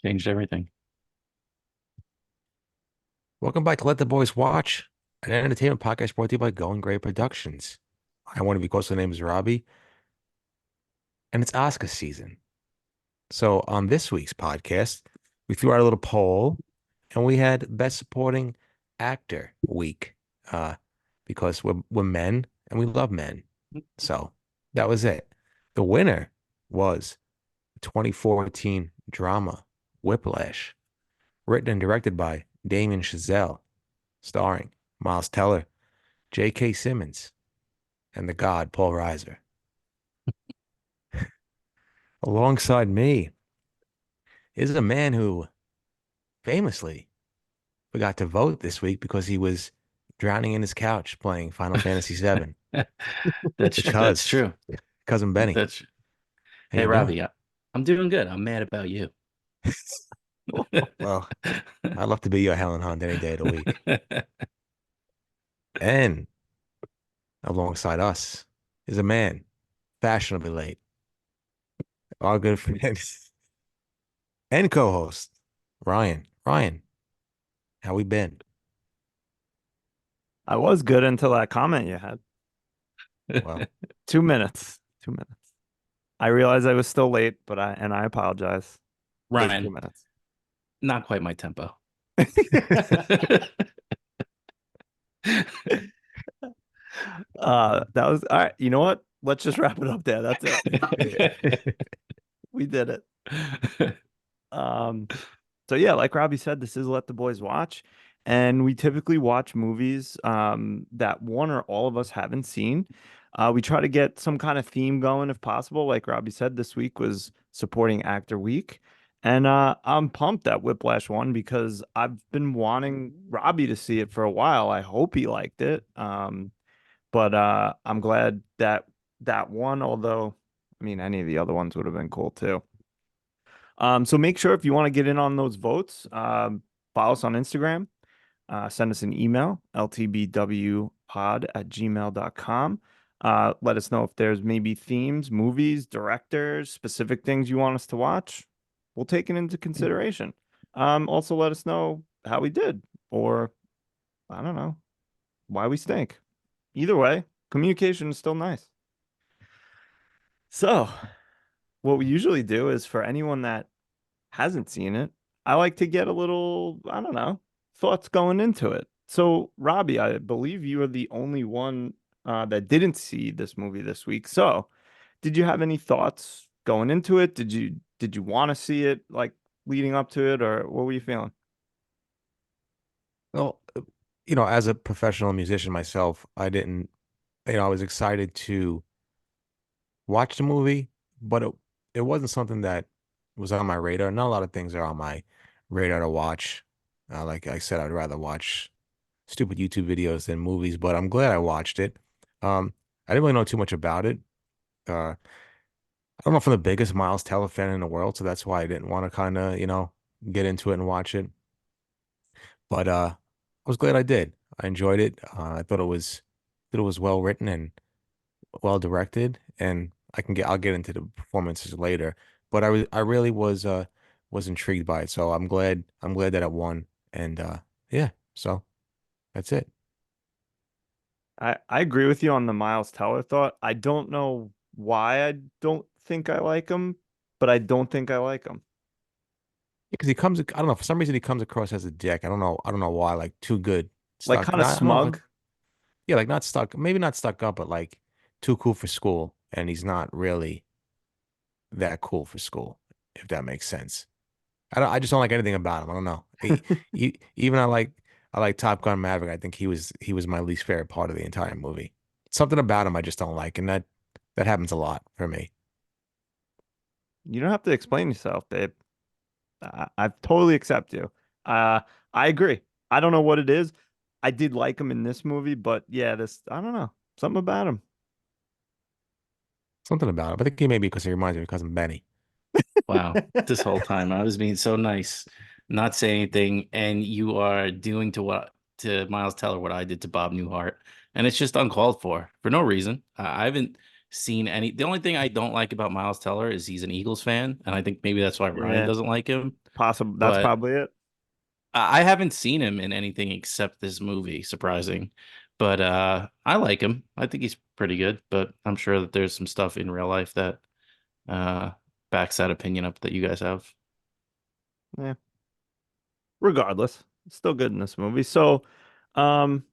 Changed everything. Welcome back to Let the Boys Watch, an entertainment podcast brought to you by Going Great Productions. I want to be close. The name is Robbie, and it's Oscar season. So on this week's podcast, we threw out a little poll, and we had Best Supporting Actor week, uh, because we're men and we love men. So that was it. The winner was 2014 drama Whiplash, written and directed by Damien Chazelle, starring Miles Teller, J.K. Simmons, and the god Paul Reiser. Alongside me is a man who famously forgot to vote this week because he was drowning in his couch playing Final Fantasy VII. That's Cuz, true. cousin Benny, That's how Hey you doing? Robbie, I'm doing good. I'm mad about you. Well, I'd love to be your Helen Hunt any day of the week. And alongside us is a man fashionably late, our good friend and co-host, Ryan. Ryan, how we been? I was good until that comment you had. Well, 2 minutes. 2 minutes. I realized I was still late, but I apologize. Those two Ryan, minutes. not quite my tempo. That was all right. You know what? Let's just wrap it up there. That's it. We did it. Um, so yeah, like Robbie said, this is Let the Boys Watch, and we typically watch movies that one or all of us haven't seen. We try to get some kind of theme going if possible. Like Robbie said, this week was supporting actor week. And I'm pumped that Whiplash won because I've been wanting Robbie to see it for a while. I hope he liked it. But I'm glad that that won, although I mean any of the other ones would have been cool too. So make sure if you want to get in on those votes, follow us on Instagram, send us an email, ltbwpod@gmail.com. Let us know if there's maybe themes, movies, directors, specific things you want us to watch. We'll take it into consideration. Also let us know how we did, or I don't know, why we stink. Either way, communication is still nice. So what we usually do is for anyone that hasn't seen it, I like to get a little, I don't know, thoughts going into it. So, Robbie, I believe you are the only one that didn't see this movie this week. So, did you have any thoughts going into it? Did you want to see it like leading up to it, or what were you feeling? well, as a professional musician myself, I didn't, I was excited to watch the movie, but it wasn't something that was on my radar. Not a lot of things are on my radar to watch. Like I said, I'd rather watch stupid YouTube videos than movies, but I'm glad I watched it. I didn't really know too much about it. I don't know if I'm the biggest Miles Teller fan in the world, so that's why I didn't want to kind of, get into it and watch it. But I was glad I did. I enjoyed it. I thought it was well written and well directed, and I'll get into the performances later. But I really was intrigued by it, so I'm glad that it won, and yeah, so that's it. I agree with you on the Miles Teller thought. I don't know why I don't think I like him, but I don't think I like him. Because I don't know, for some reason he comes across as a dick. I don't know why, like too good, Like stuck. kind of Not, I don't know, smug. yeah, like not stuck, maybe not stuck up, but like too cool for school, and he's not really that cool for school, if that makes sense. I just don't like anything about him. I don't know. Even I like Top Gun Maverick. I think he was my least favorite part of the entire movie. Something about him I just don't like, and that happens a lot for me. You don't have to explain yourself, babe. I totally accept you. Uh, I agree. I don't know what it is. I did like him in this movie, but yeah, this I don't know. Something about him. Something about him. I think he maybe because he reminds me of cousin Benny. Wow. This whole time I was being so nice, not saying anything, and you are doing to Miles Teller what I did to Bob Newhart, and it's just uncalled for no reason. I haven't seen any. The only thing I don't like about Miles Teller is he's an Eagles fan, and I think maybe that's why Ryan Yeah. doesn't like him. Possible. That's But probably it. I haven't seen him in anything except this movie, surprising. But I like him. I think he's pretty good, but I'm sure that there's some stuff in real life that uh backs that opinion up that you guys have. Yeah. Regardless, still good in this movie. So, um,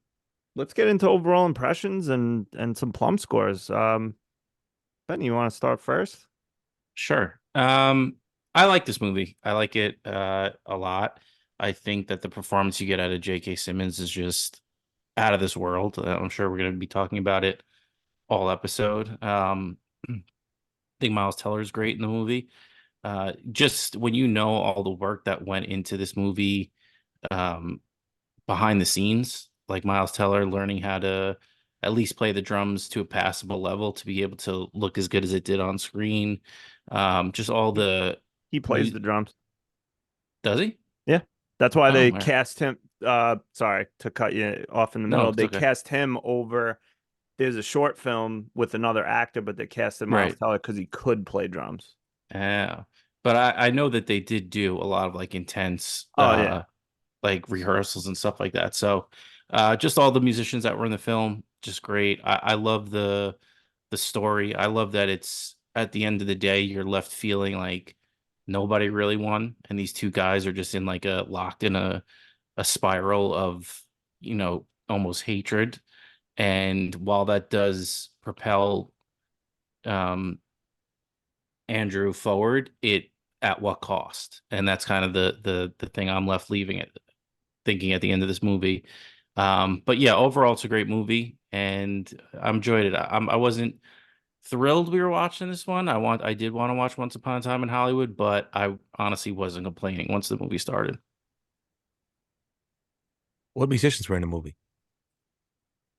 let's get into overall impressions and some plum scores. Ben, you want to start first? Sure. I like this movie. I like it a lot. I think that the performance you get out of J.K. Simmons is just out of this world. I'm sure we're going to be talking about it all episode. I think Miles Teller is great in the movie. Just when you know all the work that went into this movie, um, behind the scenes, like Miles Teller learning how to at least play the drums to a passable level to be able to look as good as it did on screen. Just all the He plays mu- the drums. does he? Yeah. That's why Oh, they all right. cast him. Sorry to cut you off in the No, middle. it's They okay. cast him over. There's a short film with another actor, but they casted Miles Right. Teller because he could play drums. Yeah. But I know that they did do a lot of like intense Oh yeah. like rehearsals and stuff like that. So just all the musicians that were in the film, just great. I love the story. I love that it's at the end of the day, you're left feeling like nobody really won. And these two guys are just in like a locked in a spiral of, almost hatred. And while that does propel um Andrew forward, it at what cost? And that's kind of the thing I'm left leaving it thinking at the end of this movie. But yeah, overall, it's a great movie, and I enjoyed it. I wasn't thrilled we were watching this one. I did want to watch Once Upon a Time in Hollywood, but I honestly wasn't complaining once the movie started. What musicians were in the movie?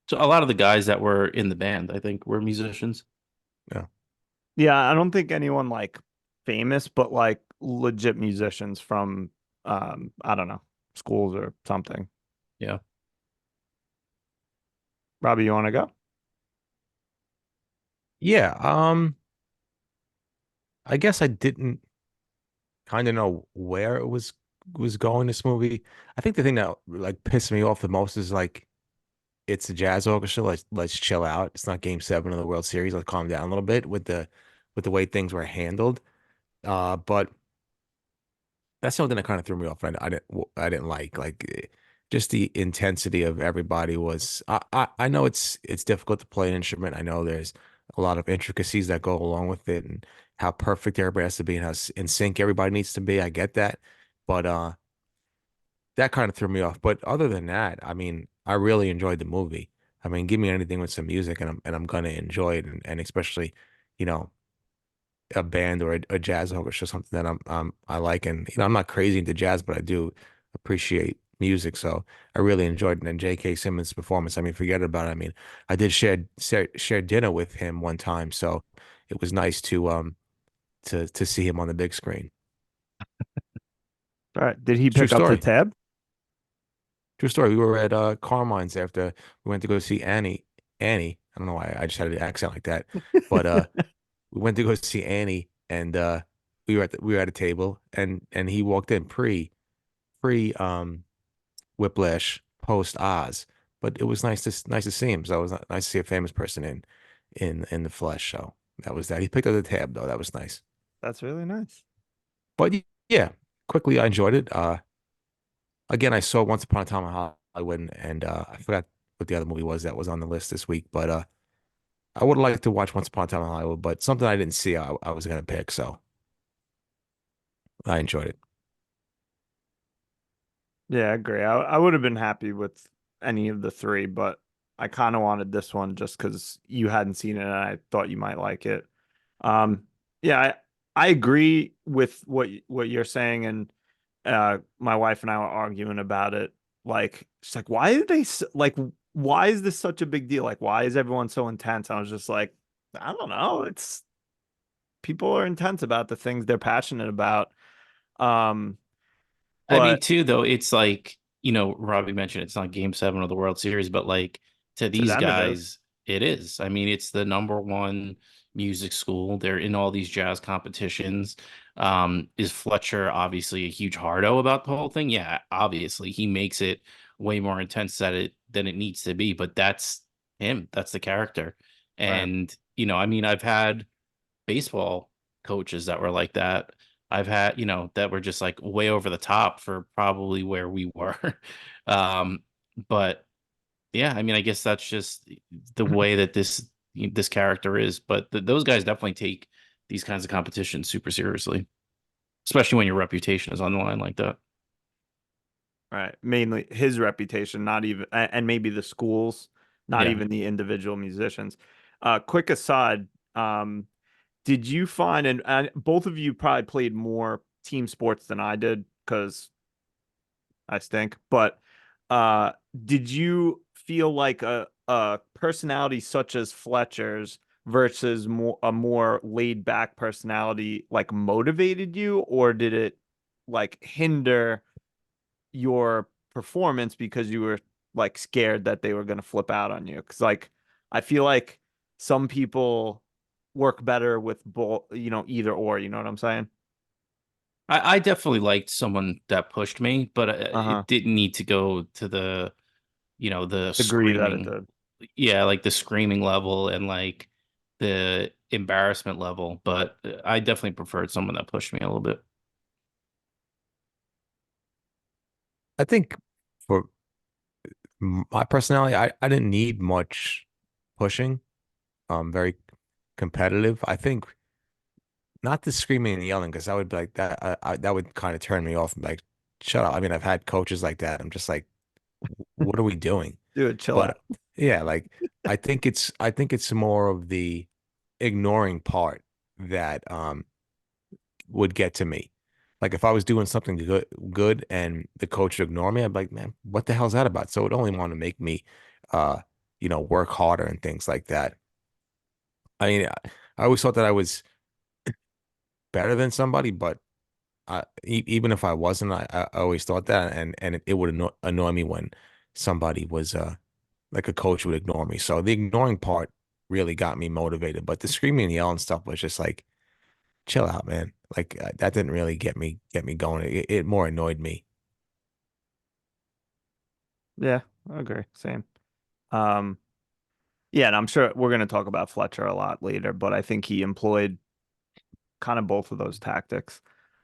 So a lot of the guys that were in the band, I think, were musicians. Yeah. Yeah, I don't think anyone like famous, but like legit musicians from I don't know, schools or something. Yeah. Robbie, you want to go? Yeah. I guess I didn't kind of know where it was going, this movie. I think the thing that like pissed me off the most is like it's a jazz orchestra. Let's chill out. It's not game seven of the World Series. Let's calm down a little bit with the way things were handled. But that's something that kind of threw me off. I didn't like just the intensity of everybody was. I know it's difficult to play an instrument. I know there's a lot of intricacies that go along with it and how perfect everybody has to be and how in sync everybody needs to be. I get that, but that kind of threw me off. But other than that, I mean, I really enjoyed the movie. I mean, give me anything with some music and I'm gonna enjoy it, and especially, you know, a band or a jazz orchestra, something that I like. And I'm not crazy into jazz, but I do appreciate music. So I really enjoyed it. And J.K. Simmons' performance, I mean, forget about it. I mean, I did share dinner with him one time, so it was nice to see him on the big screen. All right. Did he True pick up the story. tab? True story. We were at Carmine's after we went to go see Annie. Annie. I don't know why I just had an accent like that, but we went to go see Annie, and we were at a table, and he walked in pre Whiplash, post Oz, but it was nice to see him. So it was nice to see a famous person in the flesh. So that was that. He picked up the tab though. That was nice. That's really nice. But yeah, quickly I enjoyed it. Again, I saw Once Upon a Time in Hollywood, and I forgot what the other movie was that was on the list this week, but I would like to watch Once Upon a Time in Hollywood, but something I didn't see, I was gonna pick, so I enjoyed it. Yeah, I agree. I would have been happy with any of the three, but I kind of wanted this one just because you hadn't seen it and I thought you might like it. Um, yeah, I agree with what you're saying, and my wife and I were arguing about it. Like, she's like, why did like, why is this such a big deal? Like, why is everyone so intense? I was just like, I don't know. It's people are intense about the things they're passionate about. Um, I mean, but too, though, it's like, Robbie mentioned it's not game seven of the World Series, but like to to these them it is. guys, it is. I mean, it's the number one music school. They're in all these jazz competitions. Is Fletcher obviously a huge hardo about the whole thing? Yeah, obviously he makes it way more intense than it needs to be, but that's him. That's the character. Right. And, you know, I mean, I've had baseball coaches that were like that. I've had, you know, that were just like way over the top for probably where we were. Um, but yeah, I mean, I guess that's just the way that this character is. But those guys definitely take these kinds of competitions super seriously, especially when your reputation is on the line like that. Right. Mainly his reputation, not even, and maybe the schools, not Yeah. even the individual musicians. Quick aside, did you find, and both of you probably played more team sports than I did because I stink, but uh, did you feel like a personality such as Fletcher's versus a more laid back personality like motivated you, or did it like hinder your performance because you were like scared that they were going to flip out on you? Because like I feel like some people work better with both, either or. You know what I'm saying? I definitely liked someone that pushed me, but Uh-huh. it didn't need to go to the, you know, the Agree that it screaming. did. Yeah, like the screaming level and like the embarrassment level. But I definitely preferred someone that pushed me a little bit. I think for my personality, I didn't need much pushing. Very competitive. I think not the screaming and yelling because I would be like that. That would kind of turn me off. Like, shut up. I mean, I've had coaches like that. I'm just like, what are we doing? Dude, chill out. But yeah, like I think it's more of the ignoring part that would get to me. Like if I was doing something good and the coach would ignore me, I'd be like, man, what the hell's that about? So it only want to make me uh, work harder and things like that. I mean, I always thought that I was better than somebody, but even if I wasn't, I always thought that, and it would annoy me when somebody was like a coach would ignore me. So the ignoring part really got me motivated, but the screaming and yelling stuff was just like, chill out, man. Like that didn't really get me going. It more annoyed me. Yeah, I agree. Same. Um, yeah, and I'm sure we're going to talk about Fletcher a lot later, but I think he employed kind of both of those tactics.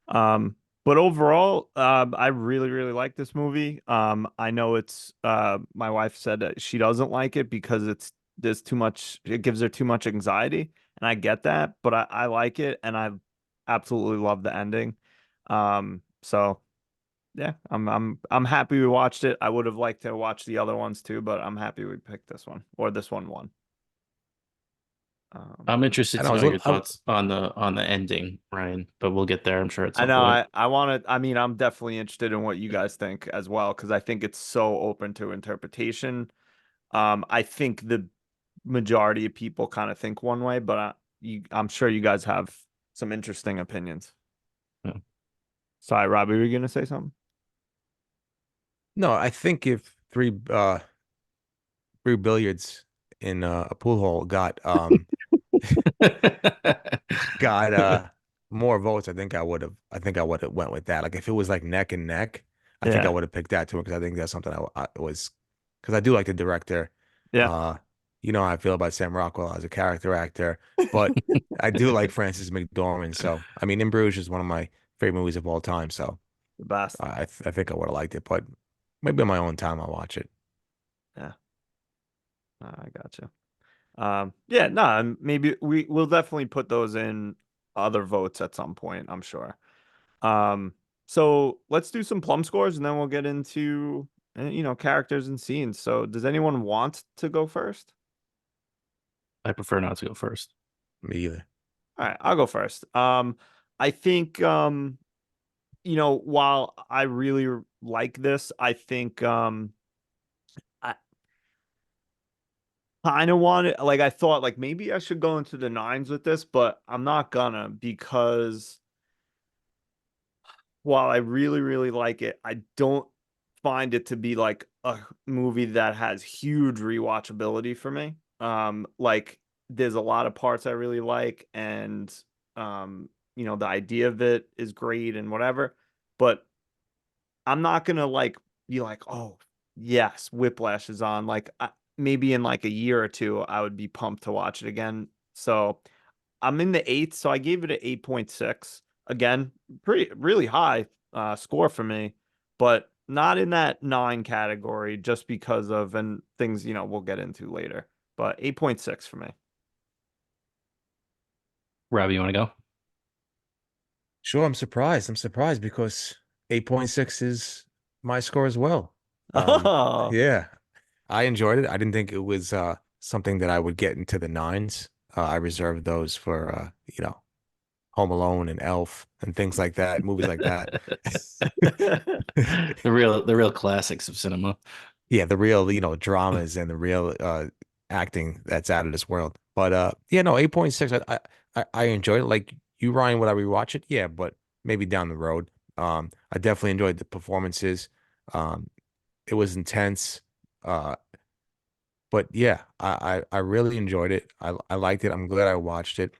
Um, but overall, I really, really like this movie. I know it's my wife said that she doesn't like it because there's too much, it gives her too much anxiety, and I get that, but I like it, and I absolutely love the ending. So yeah, I'm happy we watched it. I would have liked to watch the other ones too, but I'm happy we picked this one, or this one won. Um, I'm interested And to I know was, your I, thoughts on the ending, Ryan, but we'll get there, I'm sure, at I some know point. I want to, I mean, I'm definitely interested in what you guys think as well, because I think it's so open to interpretation. I think the majority of people kind of think one way, but I'm sure you guys have some interesting opinions. Yeah. Sorry, Robbie, were you gonna say something? no, I think if three billiards in a pool hall got more votes, I think I would have went with that. Like if it was like neck and neck, I think I Yeah, would have picked that too because I think that's something I was because I do like the director. yeah. Uh, you know how I feel about Sam Rockwell as a character actor, but I do like Francis McDormand. So I mean, In Bruges is one of my favorite movies of all time. So The best. I think I would have liked it, but maybe on my own time I'll watch it. Yeah, I gotcha. Yeah, no, and maybe we'll definitely put those in other votes at some point, I'm sure. Um, so let's do some plum scores and then we'll get into characters and scenes. So does anyone want to go first? I prefer not to go first. Me either. All right, I'll go first. I think while I really like this, I think I kind of wanted, like, I thought like maybe I should go into the nines with this, but I'm not gonna, because while I really, really like it, I don't find it to be like a movie that has huge rewatchability for me. Like there's a lot of parts I really like, and the idea of it is great and whatever, but I'm not gonna like be like, oh yes, Whiplash is on. Like maybe in like a year or two, I would be pumped to watch it again. So I'm in the eighth, so I gave it an 8.6. Again, pretty really high score for me, but not in that 9 category just because of and things, we'll get into later. But 8.6 for me. Robbie, you want to go? Sure, I'm surprised. I'm surprised because 8.6 is my score as well. Um, Oh. yeah, I enjoyed it. I didn't think it was something that I would get into the nines. I reserved those for Home Alone and Elf and things like that, movies like that. The real classics of cinema. Yeah, the real, dramas and the real acting that's out of this world. But yeah, no, 8.6, I enjoyed it. Like you, Ryan, would I rewatch it? Yeah, but maybe down the road. I definitely enjoyed the performances. Um, it was intense. Uh, but yeah, I really enjoyed it. I liked it. I'm glad I watched it,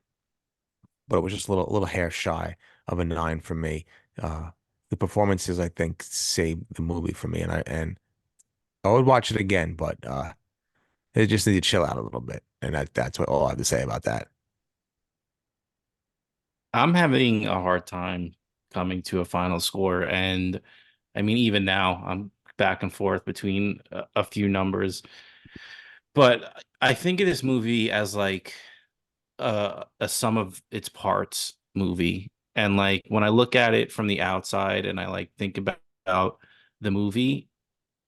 but it was just a little hair shy of a 9 for me. Uh, the performances, I think, saved the movie for me, and I would watch it again, but they just need to chill out a little bit, and that's what all I have to say about that. I'm having a hard time coming to a final score, and I mean, even now, I'm back and forth between a few numbers. But I think of this movie as like a sum of its parts movie. And like when I look at it from the outside and I like think about the movie,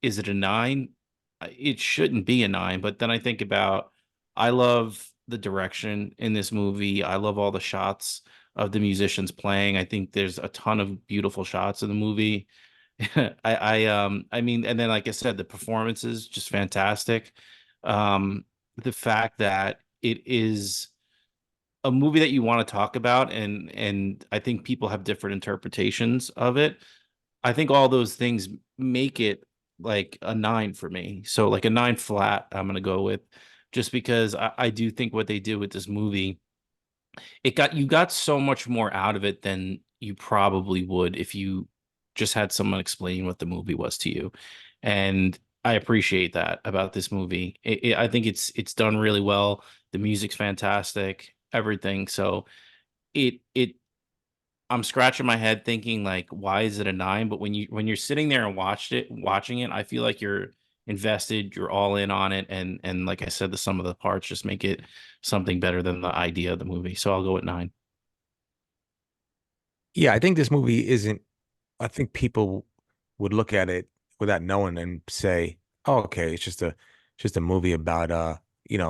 is it a 9? It shouldn't be a 9, but then I think about I love the direction in this movie. I love all the shots of the musicians playing. I think there's a ton of beautiful shots in the movie. I mean, and then like I said, the performance is just fantastic. The fact that it is a movie that you want to talk about, and I think people have different interpretations of it. I think all those things make it like a 9 for me. So like a 9 flat, I'm gonna go with, just because I do think what they did with this movie, you got so much more out of it than you probably would if you just had someone explain what the movie was to you. And I appreciate that about this movie. I think it's done really well. The music's fantastic, everything. So it I'm scratching my head thinking like, why is it a 9? But when you're sitting there and watching it, I feel like you're invested, you're all in on it, and like I said, the sum of the parts just make it something better than the idea of the movie. So I'll go with 9. Yeah, I think this movie isn't. I think people would look at it without knowing and say, "Oh, okay, it's just a movie about a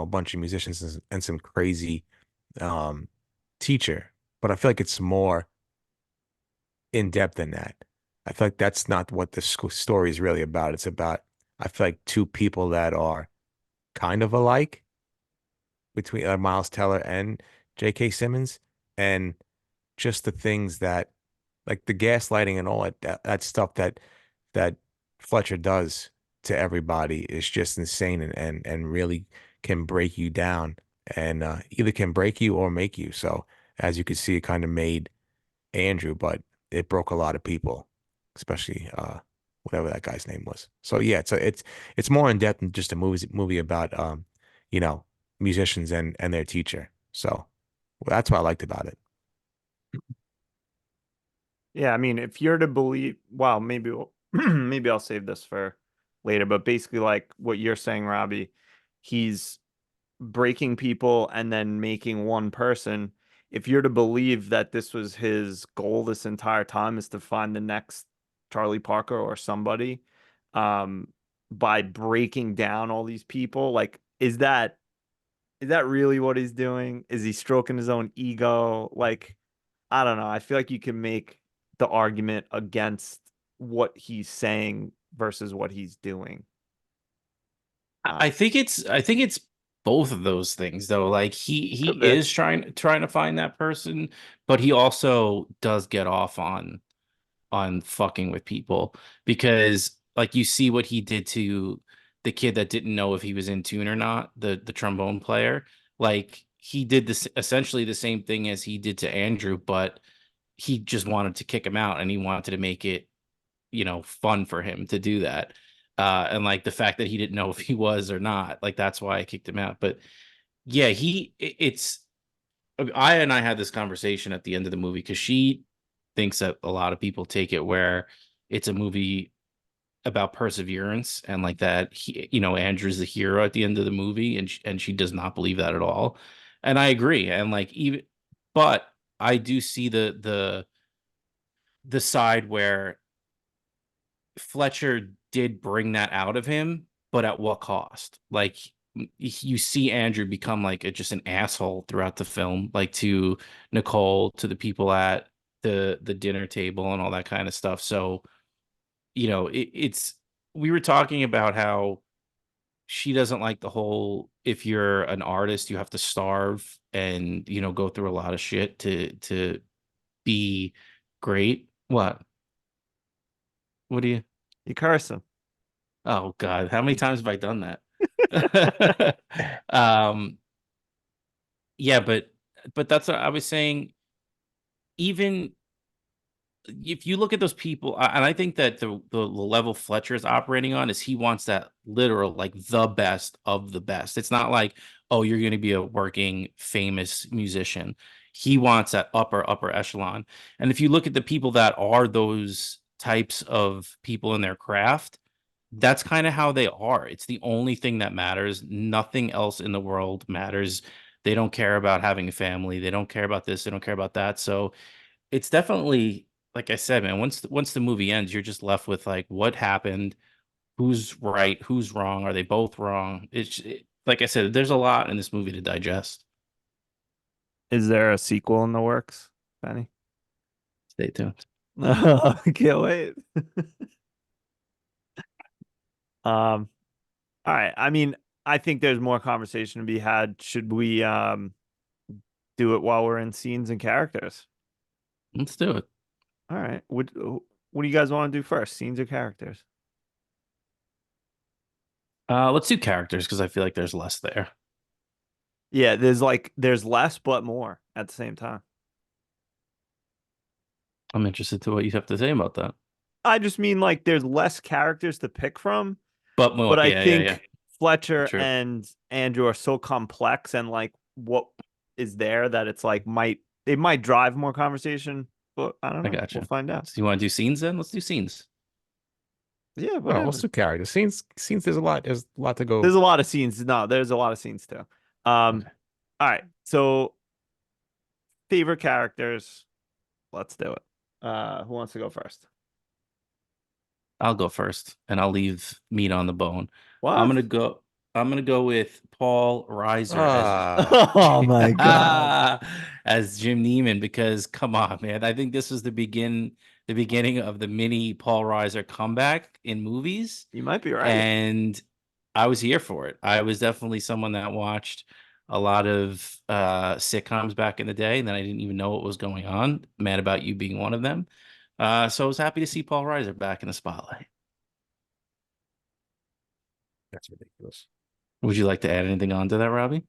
bunch of musicians and some crazy um teacher." But I feel like it's more in depth than that. I feel like that's not what the story is really about. It's about, I feel like, two people that are kind of alike between Miles Teller and J.K. Simmons, and just the things that, like the gaslighting and all that stuff that Fletcher does to everybody is just insane and really can break you down and either can break you or make you. So as you can see, it kind of made Andrew, but it broke a lot of people, especially whatever that guy's name was. So yeah, it's more in depth than just a movie about you know, musicians and their teacher. So that's what I liked about it. Yeah, I mean, if you're to believe, well, maybe maybe I'll save this for later, but basically like what you're saying, Robbie, he's breaking people and then making one person. If you're to believe that this was his goal this entire time is to find the next Charlie Parker or somebody, um, by breaking down all these people, like, is that really what he's doing? Is he stroking his own ego? Like, I don't know. I feel like you can make the argument against what he's saying versus what he's doing. Uh, I think it's both of those things though. Like he could be. is trying to find that person, but he also does get off on fucking with people, because like you see what he did to the kid that didn't know if he was in tune or not, the trombone player. Like he did this essentially the same thing as he did to Andrew, but he just wanted to kick him out and he wanted to make it, fun for him to do that. And like the fact that he didn't know if he was or not, like that's why I kicked him out. But yeah, it's I and I had this conversation at the end of the movie because she thinks that a lot of people take it where it's a movie about perseverance and like that Andrew's the hero at the end of the movie, and she does not believe that at all. And I agree. And like even but I do see the side where Fletcher did bring that out of him, but at what cost? Like you see Andrew become like just an asshole throughout the film, like to Nicole, to the people at the dinner table and all that kind of stuff. So, it's we were talking about how she doesn't like the whole if you're an artist, you have to starve and go through a lot of shit to be great. What do you You curse him. Oh God, how many times have I done that? um, yeah, but that's what I was saying. Even if you look at those people, and I think that the level Fletcher is operating on is he wants that literal, like the best of the best. It's not like, oh, you're going to be a working famous musician. He wants that upper echelon. And if you look at the people that are those types of people in their craft, that's kind of how they are. It's the only thing that matters. Nothing else in the world matters. They don't care about having a family. They don't care about this. They don't care about that. So it's definitely, like I said, man, once the movie ends, you're just left with like what happened, who's right, who's wrong, are they both wrong? Like I said, there's a lot in this movie to digest. Is there a sequel in the works, Benny? Stay tuned. I can't wait. All right. I mean, I think there's more conversation to be had. Should we do it while we're in scenes and characters? Let's do it. All right. What do you guys want to do first? Scenes or characters? Let's do characters because I feel like there's less there. Yeah, there's less but more at the same time. I'm interested to what you have to say about that. I just mean like there's less characters to pick from, But more, but I yeah. think Fletcher True. and Andrew are so complex and like what is there that it's like it might drive more conversation, but I don't I know. got you. We'll find out. So you want to do scenes then? Let's do scenes. Yeah, No, whatever. let's do characters. Scenes. There's a lot. There's a lot to go. There's a lot of scenes. No, there's a lot of scenes too. Okay. All right. So favorite characters. Let's do it. Who wants to go first? I'll go first, and I'll leave meat on the bone. What? I'm gonna go. I'm gonna go with Paul Reiser Oh my god. as Jim Neiman because come on, man. I think this was the beginning of the mini Paul Reiser comeback in movies, You might be right. and I was here for it. I was definitely someone that watched a lot of sitcoms back in the day, and then I didn't even know what was going on. Mad About You being one of them. So I was happy to see Paul Reiser back in the spotlight. That's ridiculous. Would you like to add anything on to that, Robbie?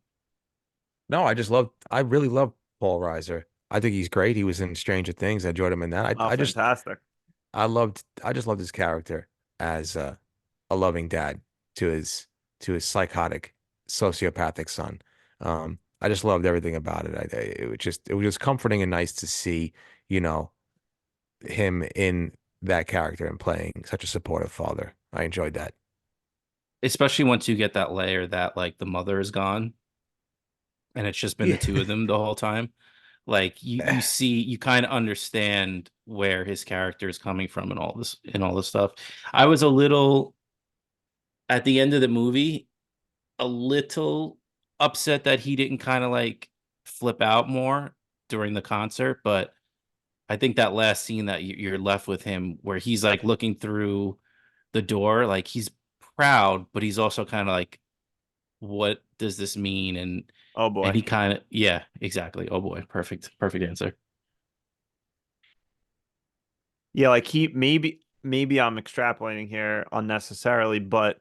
No, I really love Paul Reiser. I think he's great. He was in Stranger Things. I enjoyed him in that. Oh, fantastic. I just loved his character as a loving dad to his psychotic, sociopathic son. I just loved everything about it. It was just comforting and nice to see, you know, him in that character and playing such a supportive father. I enjoyed that. Especially once you get that layer that like the mother is gone and it's just been the Yeah. two of them the whole time. Like you see, you kind of understand where his character is coming from and all this stuff. I was a little at the end of the movie, a little upset that he didn't kind of like flip out more during the concert, but I think that last scene that you're left with him where he's like looking through the door, like he's proud, but he's also kind of like, what does this mean? Oh And boy. he kind of, yeah, exactly. Oh boy, perfect answer. Yeah, like he maybe I'm extrapolating here unnecessarily, but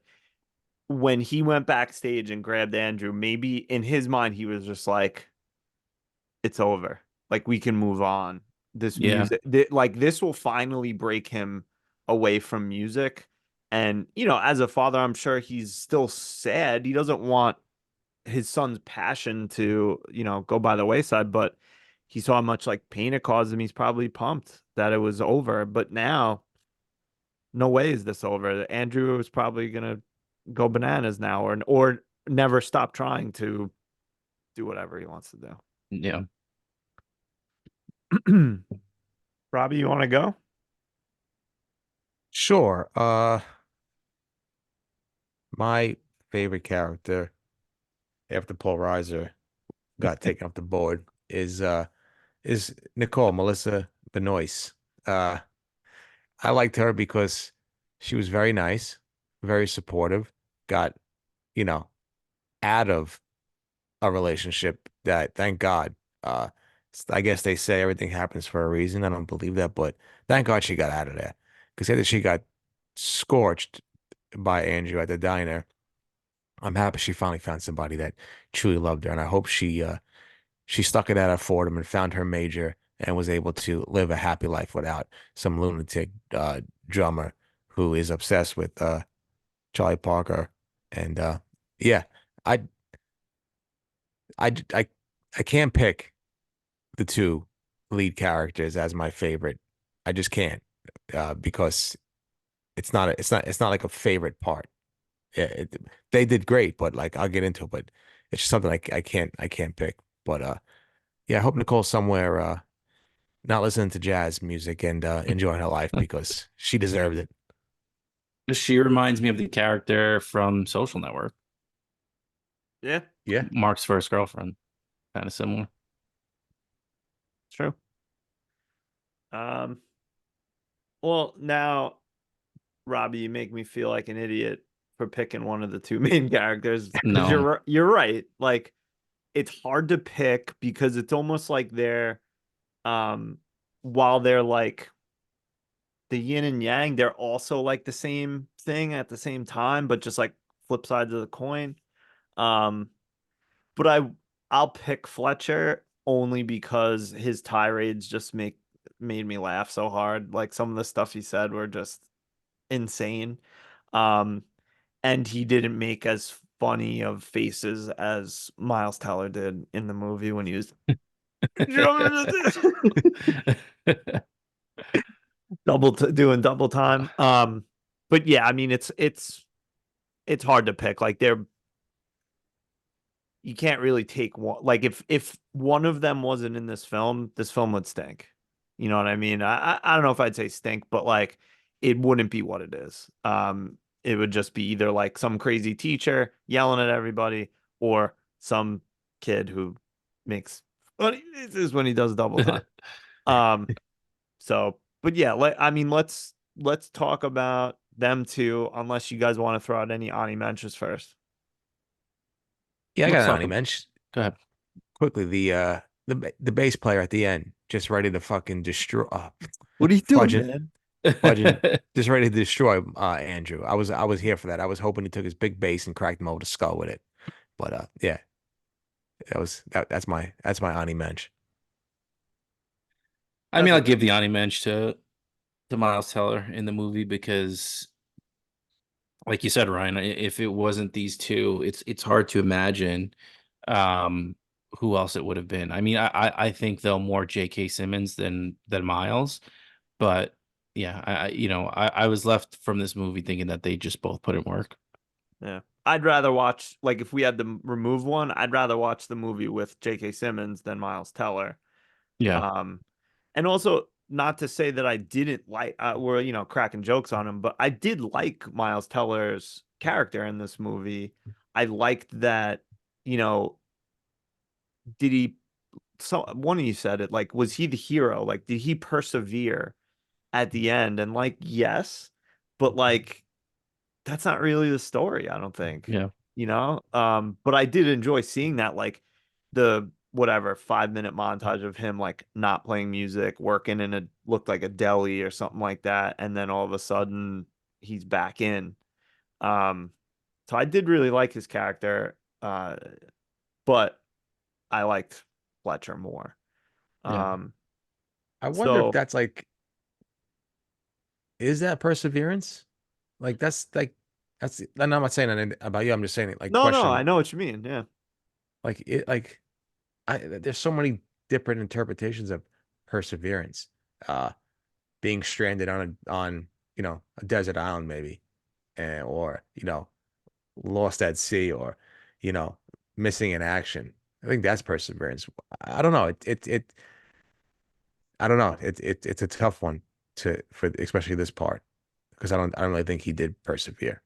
when he went backstage and grabbed Andrew, maybe in his mind he was just like, it's over. Like we can move on. This Yeah. music, like this will finally break him away from music. And, as a father, I'm sure he's still sad. He doesn't want his son's passion to, go by the wayside, but he saw how much like pain it caused him. He's probably pumped that it was over. But now, no way is this over. Andrew is probably gonna go bananas now, or never stop trying to do whatever he wants to Yeah. do. Robbie, you want to go? Sure. My favorite character after Paul Reiser got taken off the board is Nicole Melissa Benoist. I liked her because she was very nice, very supportive, got, you know, out of a relationship that, thank God, I guess they say everything happens for a reason. I don't believe that, but thank God she got out of there. Because after she got scorched by Andrew at the diner, I'm happy she finally found somebody that truly loved her. And I hope she stuck it out at Fordham and found her major and was able to live a happy life without some lunatic drummer who is obsessed with Charlie Parker. And yeah, I I I I can't pick the two lead characters as my favorite. I just can't because it's not like a favorite part. They did great, but like I'll get into it, but it's just something I can't pick. But yeah, I hope Nicole's somewhere not listening to jazz music and enjoying her life because she deserved it. She reminds me of the character from Social Network, Yeah, Yeah. Mark's first girlfriend. Kind of similar. true. Um, well, now, Robbie, you make me feel like an idiot for picking one of the two main characters because No. you're right. Like it's hard to pick because it's almost like um while they're like the yin and yang, they're also like the same thing at the same time, but just like flip sides of the coin. Um, but I'll pick Fletcher only because his tirades just made me laugh so hard. Like some of the stuff he said were just insane. Um, and he didn't make as funny of faces as Miles Teller did in the movie when he was doing double time. But yeah, I mean it's hard to pick. Like you can't really take one. Like if one of them wasn't in this film would stink. You know what I mean? I don't know if I'd say stink, but like it wouldn't be what it is. It would just be either like some crazy teacher yelling at everybody or some kid who makes funny faces when he does double time. Um, so, but yeah, I mean, let's talk about them too. Unless you guys want to throw out any Ani mentions first. Yeah, I got Let's an talk honey about. mensch. Go ahead. Quickly, the bass player at the end, just ready to fucking destroy What are you doing, fudging man? fudging, just ready to destroy Andrew. I was here for that. I was hoping he took his big bass and cracked him over the skull with it. But yeah, that's my honey mensch. I mean, That's a I'll good give the one. Ani Mensch to Miles Teller in the movie because, like you said, Ryan, if it wasn't these two, it's hard to imagine um, who else it would have been. I mean, I think they'll more J.K. Simmons than Miles, but yeah, I was left from this movie thinking that they just both put in work. Yeah. I'd rather watch like if we had to remove one, I'd rather watch the movie with J.K. Simmons than Miles Teller. Yeah, Um, and also not to say that I didn't like we're cracking jokes on him, but I did like Miles Teller's character in this movie. I liked that, you know, did he so one of you said it, like was he the hero? Like did he persevere at the end? And like yes, but like that's not really the story, I don't think. yeah. But I did enjoy seeing that, like the whatever 5 minute montage of him like not playing music, working in a looked like a deli or something like that, and then all of a sudden he's back in. Um, So I did really like his character, but I liked Fletcher more. Yeah. I wonder if So that's like, is that perseverance? Like that's. And I'm not saying anything about you. I'm just saying it like no, question. I know what you mean. Yeah. Like it. Like there's so many different interpretations of perseverance. Uh, being stranded on a desert island maybe, and or lost at sea, or you know missing in action. I think that's perseverance. I don't know. It I don't know. It's a tough one for especially this part because I don't really think he did persevere.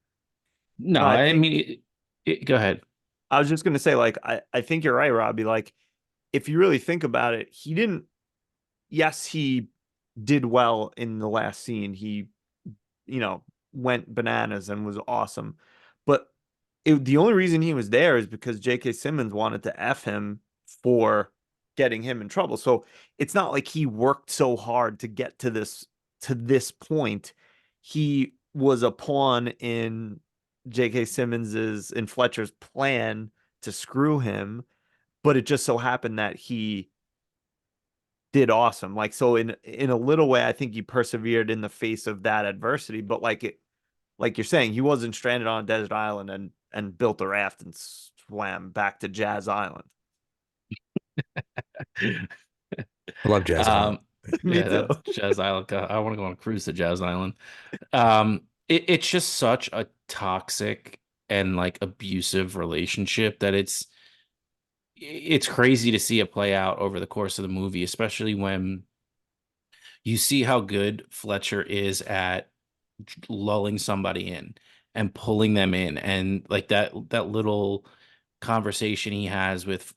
No, No, I I think mean, go ahead. I was just gonna say, like, I think you're right, Robbie. Like, if you really think about it, he didn't. Yes, he did well in the last scene. He, you know, went bananas and was awesome. But the only reason he was there is because J.K. Simmons wanted to F him for getting him in trouble. So it's not like he worked so hard to get to this point. He was a pawn in J.K. Simmons's in Fletcher's plan to screw him, but it just so happened that he did awesome. Like, so in a little way, I think he persevered in the face of that adversity. But like you're saying, he wasn't stranded on a desert island and built a raft and swam back to Jazz Island. I love Jazz Island. Um, Me yeah, too. that's Jazz Island. God, I want to go on a cruise to Jazz Island. It's just such a toxic and like abusive relationship that it's crazy to see it play out over the course of the movie, especially when you see how good Fletcher is at lulling somebody in and pulling them in, and like that little conversation he has with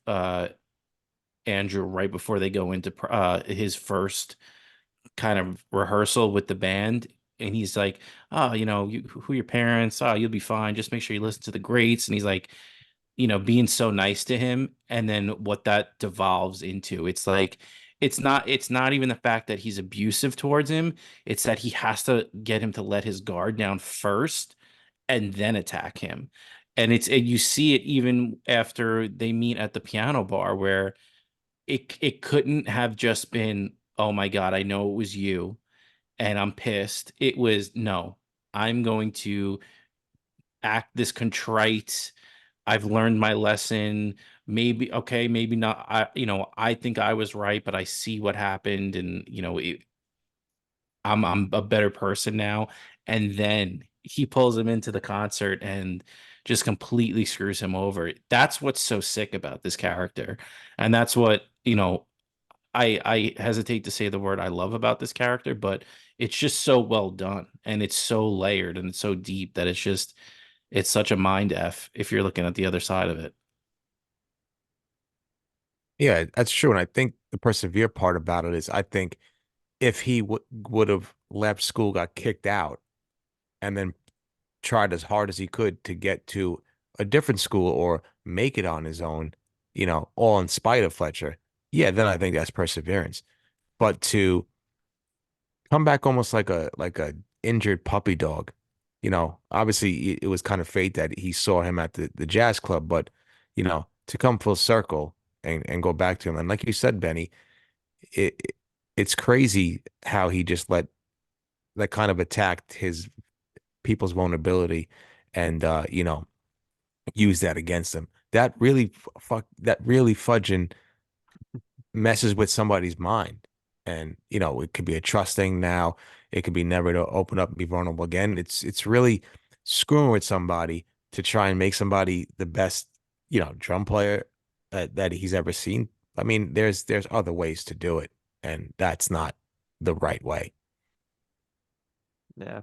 Andrew right before they go into his first kind of rehearsal with the band. And he's like, oh, who are your parents? Oh, you'll be fine. Just make sure you listen to the greats. And he's like, being so nice to him. And then what that devolves into, it's like, it's not even the fact that he's abusive towards him. It's that he has to get him to let his guard down first and then attack him. And you see it even after they meet at the piano bar where it couldn't have just been, oh my God, I know it was you and I'm pissed. It was, no, I'm going to act this contrite. I've learned my lesson. Maybe, okay, maybe not. I think I was right, but I see what happened, and I'm a better person now. And then he pulls him into the concert and just completely screws him over. That's what's so sick about this character. And that's what, I hesitate to say the word I love about this character, but it's just so well done and it's so layered and it's so deep that it's such a mind F if you're looking at the other side of it. Yeah, that's true. And I think the persevere part about it is I think if he would have left school, got kicked out, and then tried as hard as he could to get to a different school or make it on his own, all in spite of Fletcher, yeah, then I think that's perseverance. But to come back almost like a injured puppy dog, obviously it was kind of fate that he saw him at the jazz club, but to come full circle and go back to him. And like you said, Benny, it's crazy how he just let that kind of attacked his people's vulnerability and use that against them. That really that really fudging messes with somebody's mind. And it could be a trust thing now. It could be never to open up and be vulnerable again. It's really screwing with somebody to try and make somebody the best, drum player that he's ever seen. I mean, there's other ways to do it, and that's not the right way. Yeah.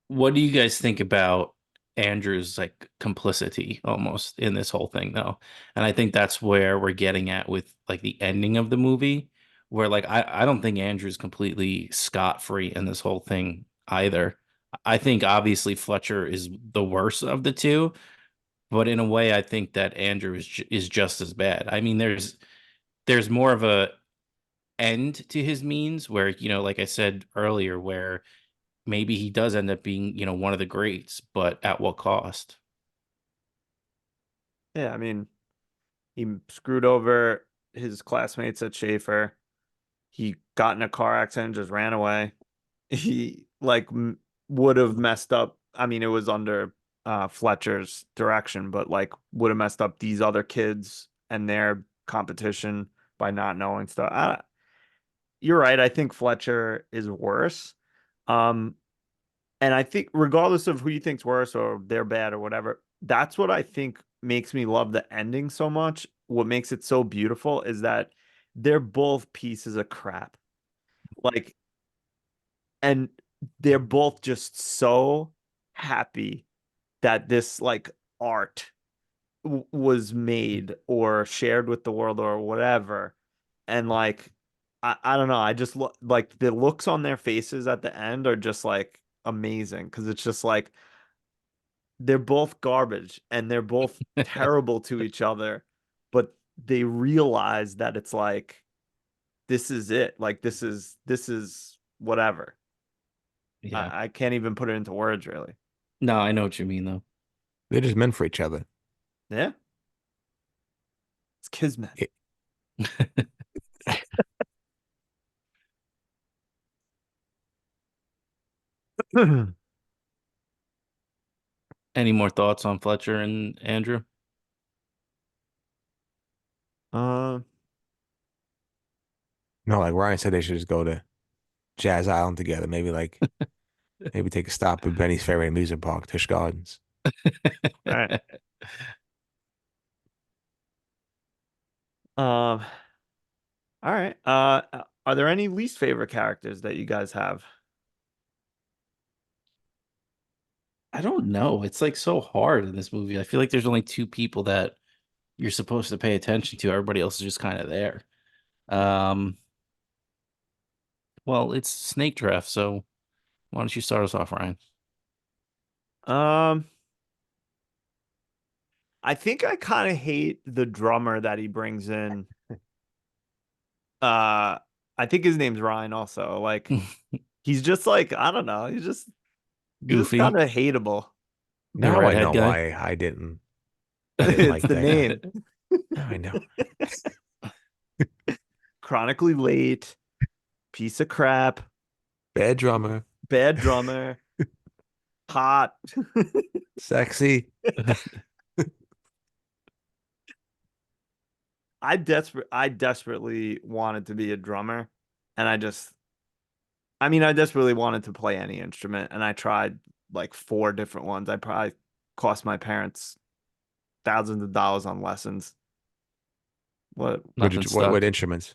What do you guys think about Andrew's like complicity almost in this whole thing though? And I think that's where we're getting at with like the ending of the movie, where like I don't think Andrew's completely scot-free in this whole thing either. I think obviously Fletcher is the worst of the two, but in a way I think that Andrew is just as bad. I mean, there's more of a end to his means where, like I said earlier, where maybe he does end up being, one of the greats, but at what cost? Yeah, I mean, he screwed over his classmates at Schaefer. He got in a car accident, and just ran away. He like would have messed up. I mean, it was under Fletcher's direction, but like would have messed up these other kids and their competition by not knowing stuff. You're right. I think Fletcher is worse. Um, and I think regardless of who you think's worse or they're bad or whatever, that's what I think makes me love the ending so much. What makes it so beautiful is that they're both pieces of crap. Like, and they're both just so happy that this like art was made or shared with the world or whatever. And like, I don't know. I just look like the looks on their faces at the end are just like amazing because it's just like they're both garbage and they're both terrible to each other, but they realize that it's like this is it. Like this is whatever. Yeah. I can't even put it into words really. No, I know what you mean though. They're just meant for each other. Yeah. It's kismet. It- Any more thoughts on Fletcher and Andrew? uh no, like Ryan said, they should just go to Jazz Island together. Maybe take a stop at Benny's favorite amusement park, Tisch Gardens. all right. Um all right. Are there any least favorite characters that you guys have? I don't know. It's like so hard in this movie. I feel like there's only two people that you're supposed to pay attention to. Everybody else is just kind of there. Um, well, it's snake draft, so why don't you start us off, Ryan? Um I think I kind of hate the drummer that he brings in. I think his name's Ryan also. Like he's just like, I don't know, he's just kind Goofy, of hateable. the Now I redhead know guy. why I didn't It's like the that guy. name. Now I know. Chronically late, piece of crap, Bad drummer, bad drummer, hot. sexy. I desperately wanted to be a drummer, and I mean, I desperately wanted to play any instrument, and I tried like four different ones. I probably cost my parents thousands of dollars on lessons. What? Nothing What stuck. instruments?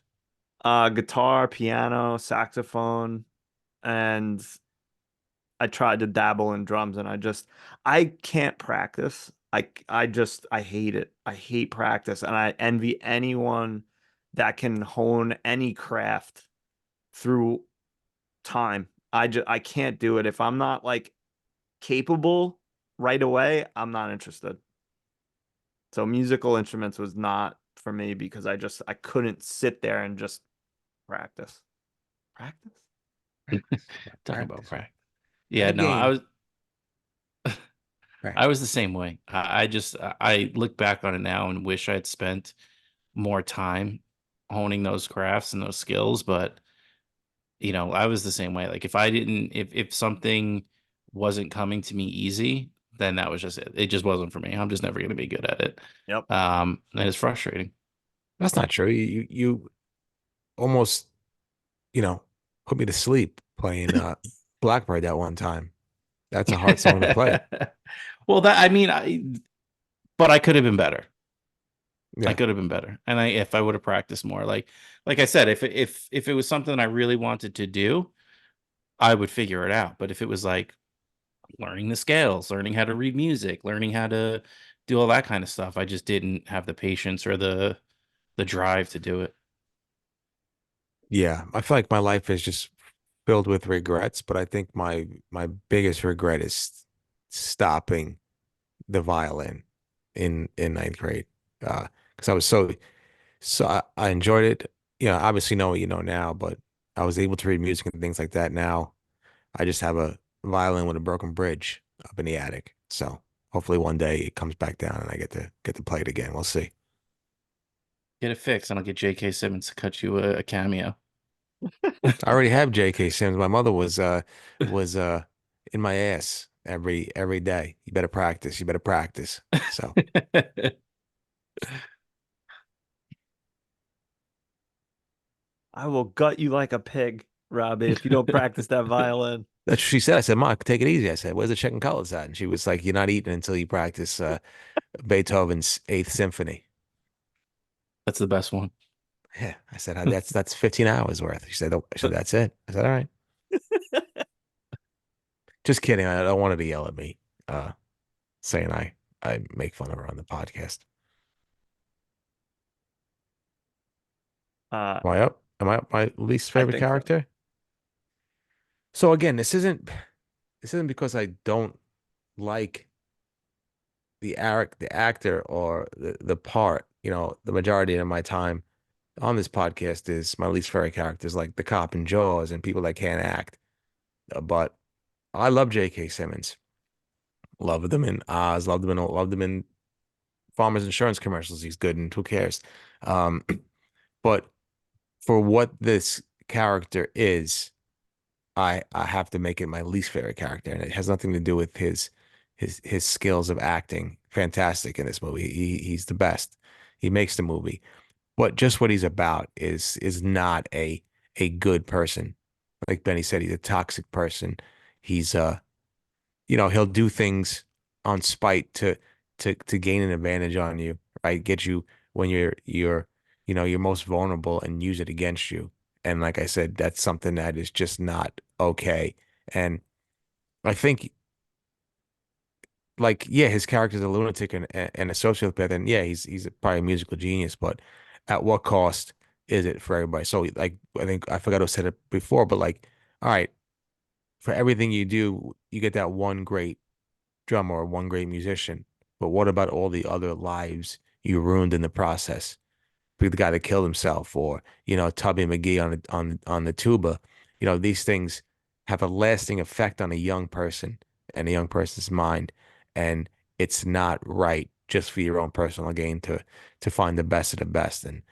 Guitar, piano, saxophone, and I tried to dabble in drums, and I can't practice. I hate it. I hate practice, and I envy anyone that can hone any craft through time. I can't do it. If I'm not like capable right away, I'm not interested. So musical instruments was not for me because I couldn't sit there and just practice. Practice? Talking about Practice. practice. At Yeah, a no, game. I was the Practice. same way. I look back on it now and wish I'd spent more time honing those crafts and those skills, but I was the same way. Like if something wasn't coming to me easy, then that was just it. It just wasn't for me. I'm just never going to be good at it. Yep. And it's frustrating. That's not true. You almost, you know, put me to sleep playing Blackbird that one time. That's a hard song to play. Well, but I could have been better. I Yeah. could have been better. And if I would have practiced more, like I said, if it was something I really wanted to do, I would figure it out. But if it was like learning the scales, learning how to read music, learning how to do all that kind of stuff, I just didn't have the patience or the drive to do it. Yeah. I feel like my life is just filled with regrets, but I think my biggest regret is stopping the violin in ninth grade. Because I was I enjoyed it. Obviously know what you know now, but I was able to read music and things like that. Now I just have a violin with a broken bridge up in the attic. So hopefully one day it comes back down and I get to play it again. We'll see. Get it fixed, and I'll get J.K. Simmons to cut you a cameo. I already have J.K. Simmons. My mother was in my ass every day. You better practice. You better practice. So I will gut you like a pig, Robbie, if you don't practice that violin. that's what she said. I said, "Mark, take it easy." I said, "Where's the checking colors at?" And she was like, "You're not eating until you practice Beethoven's Eighth Symphony." That's the best one. Yeah, I said, That's 15 hours worth." She said, "Oh," I said, "That's it." I said, "All right." Just kidding. I don't want her to yell at me, uh, saying I make fun of her on the podcast. Uh, Am I up? Am I up my least I favorite think so. character? So again, this isn't because I don't like the actor or the part. You know, the majority of my time on this podcast is my least favorite characters like the cop in Jaws and people that can't act. But I love J.K. Simmons. Loved him in Oz. Loved him in Farmers Insurance commercials. He's good, and who cares? Um, but for what this character is, I have to make it my least favorite character, and it has nothing to do with his skills of acting. Fantastic in this movie. He's the best. He makes the movie, but just what he's about is not a good person. Like Benny said, he's a toxic person. He's he'll do things on spite to gain an advantage on you, right? Get you when you're most vulnerable and use it against you. And like I said, that's something that is just not okay. And I think like yeah, his character's a lunatic and a sociopath, and yeah, he's probably a musical genius, but at what cost is it for everybody? So like I think I forgot who said it before, but like, all right, for everything you do, you get that one great drummer or one great musician. But what about all the other lives you ruined in the process? The guy that killed himself, or Tubby McGee on the tuba. These things have a lasting effect on a young person and a young person's mind, and it's not right just for your own personal gain to find the best of the best, and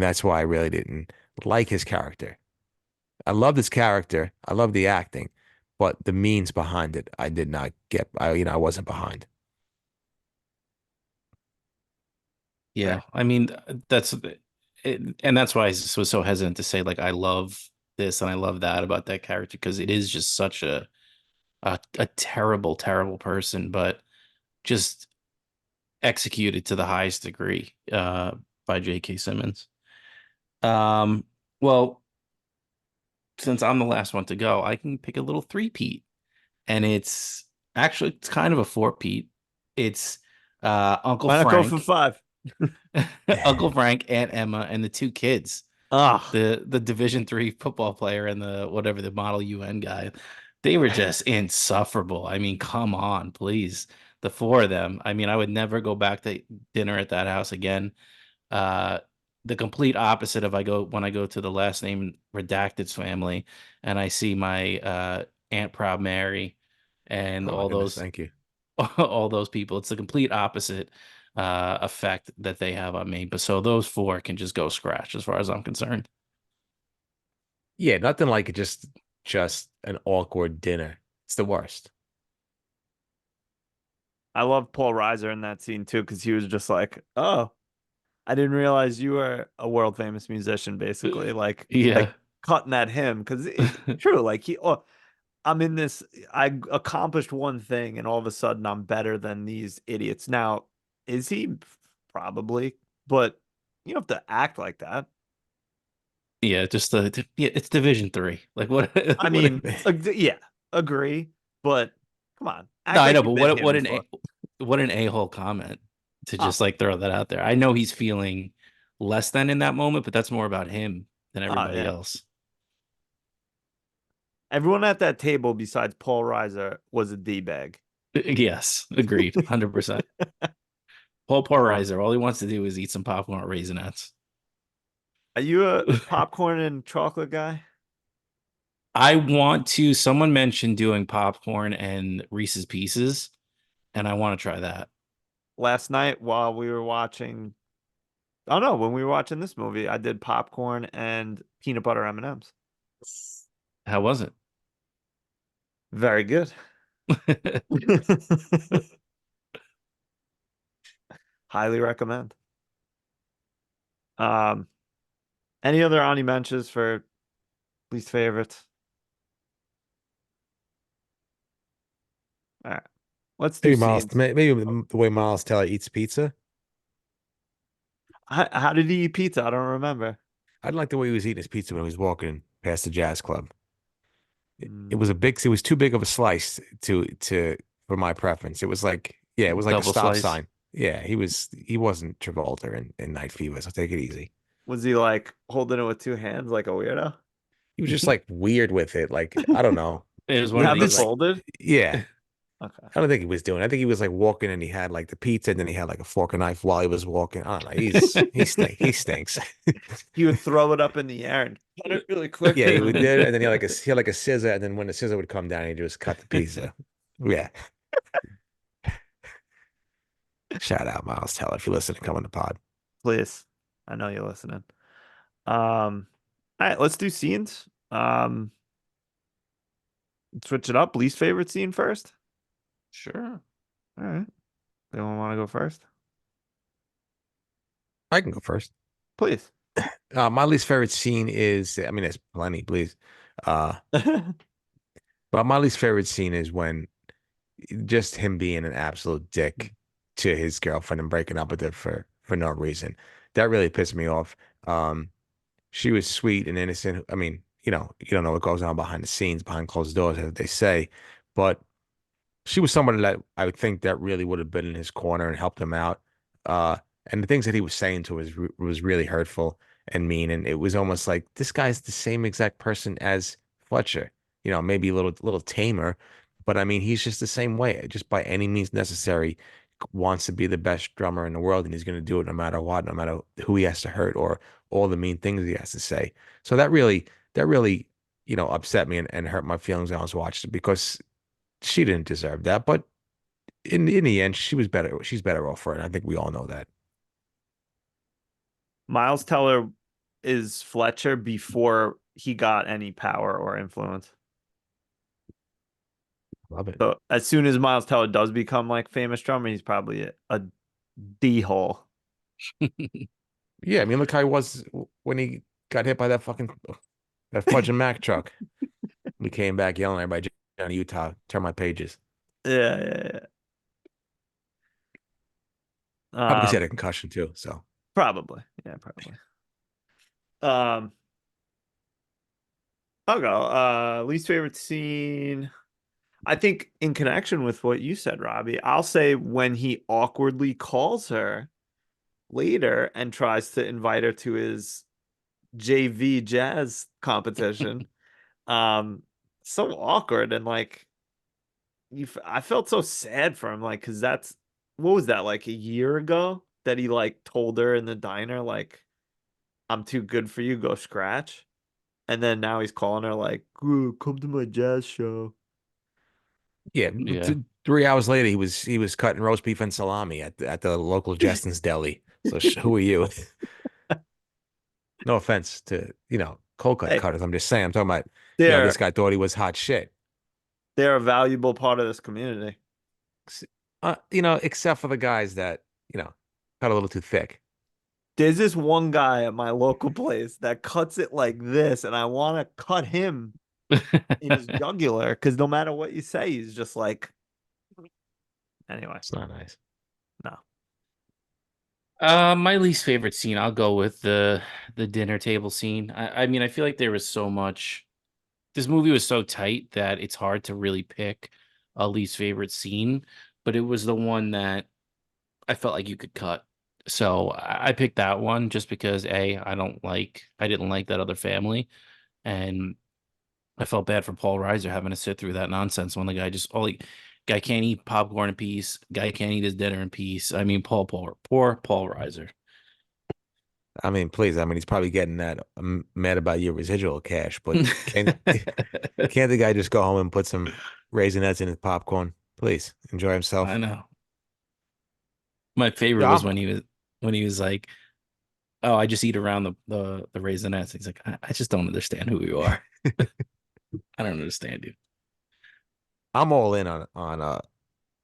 that's why I really didn't like his character. I loved his character, I love the acting, but the means behind it, I did not get. I wasn't behind. Yeah, Fair. I mean that's and that's why I was so hesitant to say like I love this and I love that about that character because it is just such a terrible, terrible person, but just executed to the highest degree by J.K. Simmons. Um, well, since I'm the last one to go, I can pick a little three-peat, and it's kind of a four-peat. It's Uncle Why not go for Frank, 5? Uncle Frank, Aunt Emma, and the two kids. Ah, The Division 3 football player and the whatever the Model UN guy. They were just insufferable. I mean, come on, please. The four of them. I mean, I would never go back to dinner at that house again. Uh, the complete opposite of when I go to the last name Redacted's family and I see my Aunt Proud Mary and Oh my all goodness, those thank you. all those people. It's the complete opposite effect that they have on me. But so those four can just go scratch as far as I'm concerned. Yeah, nothing like just an awkward dinner. It's the worst. I love Paul Reiser in that scene too, because he was just like, "Oh, I didn't realize you were a world famous musician." Basically, like Yeah. cutting at him because it's true. Like I'm in this. I accomplished one thing, and all of a sudden, I'm better than these idiots. Now, is he? Probably, but you don't have to act like that. Yeah, yeah, it's Division 3. Like what I what mean, yeah, agree, but come on, No, act I like know, you've but been here before. what an a-hole comment to Oh, just like throw that out there. I know he's feeling less than in that moment, but that's more about him than oh everybody yeah. else. Everyone at that table besides Paul Reiser was a D-bag. Yes, agreed. 100%. Paul Um, Reiser, all he wants to do is eat some popcorn at Raisinets. are you a popcorn and chocolate guy? Someone mentioned doing popcorn and Reese's Pieces, and I want to try that. Last night while we were watching, oh no, when we were watching this movie, I did popcorn and peanut butter M&Ms. How was it? Very good. Highly recommend. Um, any other honorable mentions for least favorites? All right, let's do Maybe Miles, scenes. maybe the way Miles Teller eats pizza. How did he eat pizza? I don't remember. I didn't like the way he was eating his pizza when he was walking past the jazz club. It was a Mm, big, it was too big of a slice to for my preference. It was like, yeah, it was like a Double stop slice. sign. Yeah, he wasn't Travolta in Night Fever, so take it easy. was he like holding it with two hands like a weirdo? He was just like weird with it. Like, I don't know. It was You one of have it He's these. like, folded? yeah. Okay. I don't think he was doing. I think he was like walking and he had like the pizza and then he had like a fork and knife while he was walking. I don't know. He stinks. He would throw it up in the air and cut it really quick. Yeah, he would did, and then he had like a scissor, and then when the scissor would come down, he just cut the pizza. Yeah. Shout out Miles Teller if you listen to Come on the Pod. Please. I know you're listening. All right, let's do scenes. Switch it up. Least favorite scene first. Sure. All right. Anyone want to go first? I can go first. Please. My least favorite scene is, I mean, there's plenty, please. Uh, but my least favorite scene is when just him being an absolute dick to his girlfriend and breaking up with her for no reason. That really pissed me off. She was sweet and innocent. I mean, you don't know what goes on behind the scenes, behind closed doors, as they say, but she was someone that I would think that really would have been in his corner and helped him out. And the things that he was saying to her was really hurtful and mean. And it was almost like this guy's the same exact person as Fletcher. Maybe a little tamer, but I mean, he's just the same way. Just by any means necessary, wants to be the best drummer in the world, and he's going to do it no matter what, no matter who he has to hurt or all the mean things he has to say. So that really, upset me and hurt my feelings when I was watching it because she didn't deserve that. But in the end, she was better. She's better off for it. I think we all know that. Miles Teller is Fletcher before he got any power or influence. Love it. So as soon as Miles Teller does become like famous drummer, he's probably a D hole. Yeah, I mean, look how he was when he got hit by that fudging Mack truck. We came back yelling at everybody, Johnny Utah, turn my pages. Yeah. Probably because he had a concussion too. So Probably. Yeah, probably. I'll go. Least favorite scene. I think in connection with what you said, Robbie, I'll say when he awkwardly calls her later and tries to invite her to his JV jazz competition. So awkward and like I felt so sad for him, like, because that's what was that, like a year ago that he like told her in the diner, like, I'm too good for you, go scratch. And then now he's calling her like, "Ooh, come to my jazz show." yeah, Yeah. 3 hours later, he was cutting roast beef and salami at the local Justin's Deli. So who are you? No offense to cold cut Hey, cutters. I'm just saying. I'm talking about they're this guy thought he was hot shit. they're a valuable part of this community. Except for the guys that got a little too thick. There's this one guy at my local place that cuts it like this, and I want to cut him in his jugular because no matter what you say, he's just like, anyway, It's not nice. no. My least favorite scene, I'll go with the dinner table scene. I mean, I feel like there was so much. This movie was so tight that it's hard to really pick a least favorite scene, but it was the one that I felt like you could cut. So I picked that one just because I didn't like that other family, and I felt bad for Paul Reiser having to sit through that nonsense when the guy can't eat popcorn in peace, guy can't eat his dinner in peace. I mean, poor Paul Reiser. I mean, please. I mean, he's probably getting that mad about your residual cash, but can't the guy just go home and put some raisinets in his popcorn? Please enjoy I himself. know. My favorite Yeah, was when he was like, "Oh, I just eat around the raisinets." He's like, I just don't understand who you are. I don't understand you." I'm all in on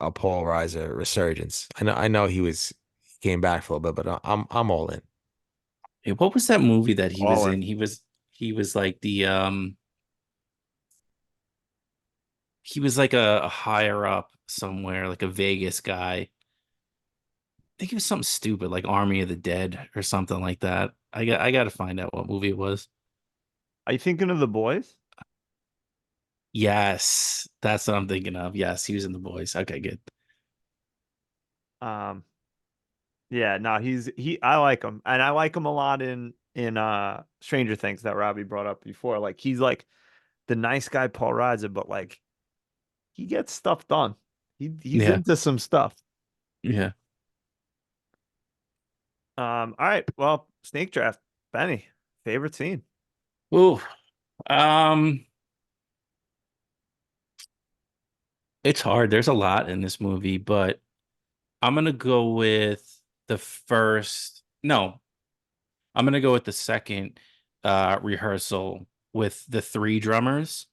a Paul Reiser resurgence. I know he came back for a little bit, but I'm all in. Hey, what was that movie that he was All in. in? He was like he was like a higher up somewhere, like a Vegas guy. I think it was something stupid like Army of the Dead or something like that. I got to find out what movie it was. Are you thinking of The Boys? Yes, that's what I'm thinking of. Yes, he was in The Boys. Okay, good. Um, yeah, no, I like him, and I like him a lot in Stranger Things that Robbie brought up before. Like he's like the nice guy Paul Reiser, but like he gets stuff done. He's Yeah, into some stuff. yeah. All right, well, Snake Draft, Benny, favorite scene. Ooh, um, it's hard. There's a lot in this movie, but I'm gonna go with the first. No, I'm gonna go with the second rehearsal with the three drummers.